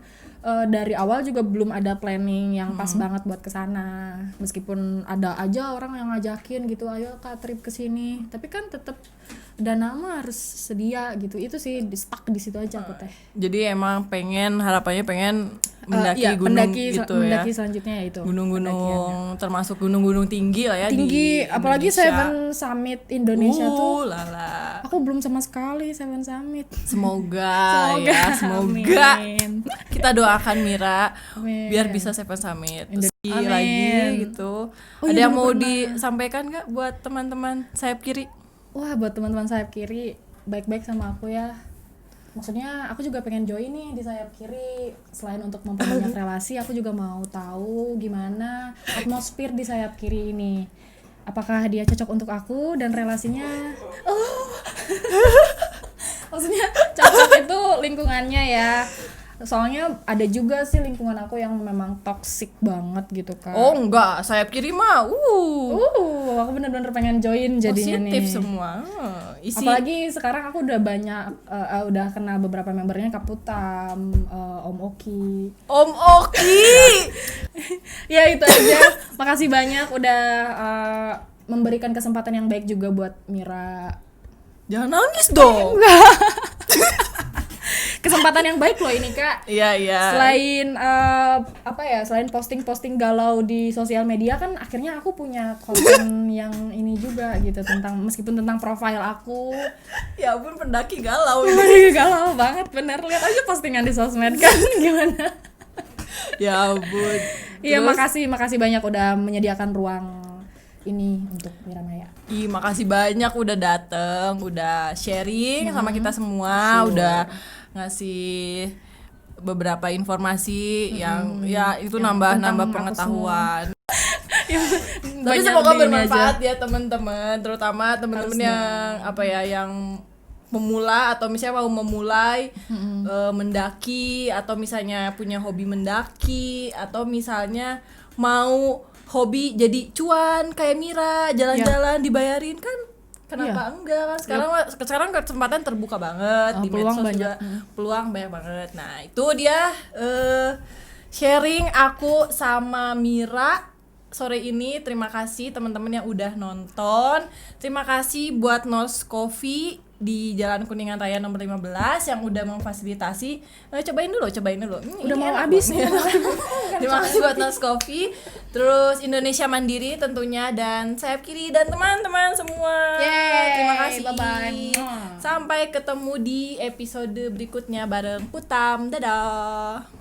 dari awal juga belum ada planning yang pas banget buat kesana. Meskipun ada aja orang yang ngajakin gitu, ayo Kak trip ke sini, tapi kan tetap dana mah harus sedia gitu. Itu sih stuck di situ aja aku teh. Jadi emang harapannya pengen mendaki Iya, gunung gitu ya. mendaki selanjutnya ya itu. Gunung-gunung, termasuk gunung-gunung tinggi lah ya Tinggi, di apalagi Indonesia. Seven Summit Indonesia tuh. Lala. Aku belum sama sekali Seven Summit. Semoga semoga Amin. kita doakan Mira Amin. biar bisa Seven Summit. Terus Amin. lagi gitu. Oh, Ada iya, yang dulu mau pernah. disampaikan nggak buat teman-teman sayap kiri? Wah, buat teman-teman sayap kiri, baik-baik sama aku ya. Maksudnya aku juga pengen join nih di sayap kiri. Selain untuk memperbanyak relasi, aku juga mau tahu gimana atmosfer di sayap kiri ini. Apakah dia cocok untuk aku dan relasinya? Maksudnya cocok itu lingkungannya ya. Soalnya ada juga sih lingkungan aku yang memang toxic banget gitu kan. Oh enggak, sayap kiri mah Aku bener-bener pengen join jadinya positif nih. semua. Isi Apalagi sekarang aku udah banyak, udah kenal beberapa membernya, Kaputam, Om Oki. Om Oki. Ya itu aja. Makasih banyak udah memberikan kesempatan yang baik juga buat Mira. Jangan nangis dong. Kesempatan yang baik loh ini Kak. Iya. Selain selain posting-posting galau di sosial media kan, akhirnya aku punya konten yang ini juga gitu, meskipun tentang profil aku. Ya ampun, pendaki galau ini. Galau banget bener, lihat aja postingan di sosmed kan. Gimana? Ya ampun. Iya, Terus, makasih banyak udah menyediakan ruang ini untuk Mira Maya. makasih banyak udah dateng, udah sharing sama kita semua, udah ngasih beberapa informasi yang ya itu nambah tentang aku pengetahuan. Tapi Banyak semoga di ini bermanfaat aja. ya teman-teman, terutama teman-teman yang yang pemula atau misalnya mau memulai mendaki, atau misalnya punya hobi mendaki, atau misalnya mau hobi jadi cuan kayak Mira, jalan-jalan dibayarin kan. Kenapa enggak kan? Sekarang kesempatan terbuka banget, di peluang medsos banyak. juga peluang banyak banget. Nah, itu dia sharing aku sama Mira sore ini. Terima kasih teman-teman yang udah nonton. Terima kasih buat Nose Coffee di Jalan Kuningan Raya nomor 15 yang udah memfasilitasi. Cobain dulu. Udah Ini mau enak habis loh. nih. Terima kasih buat Nose Coffee. Terus Indonesia Mandiri tentunya, dan sayap kiri dan teman-teman semua. Yeay, Terima kasih. bye-bye. Sampai ketemu di episode berikutnya bareng Putam. Dadah.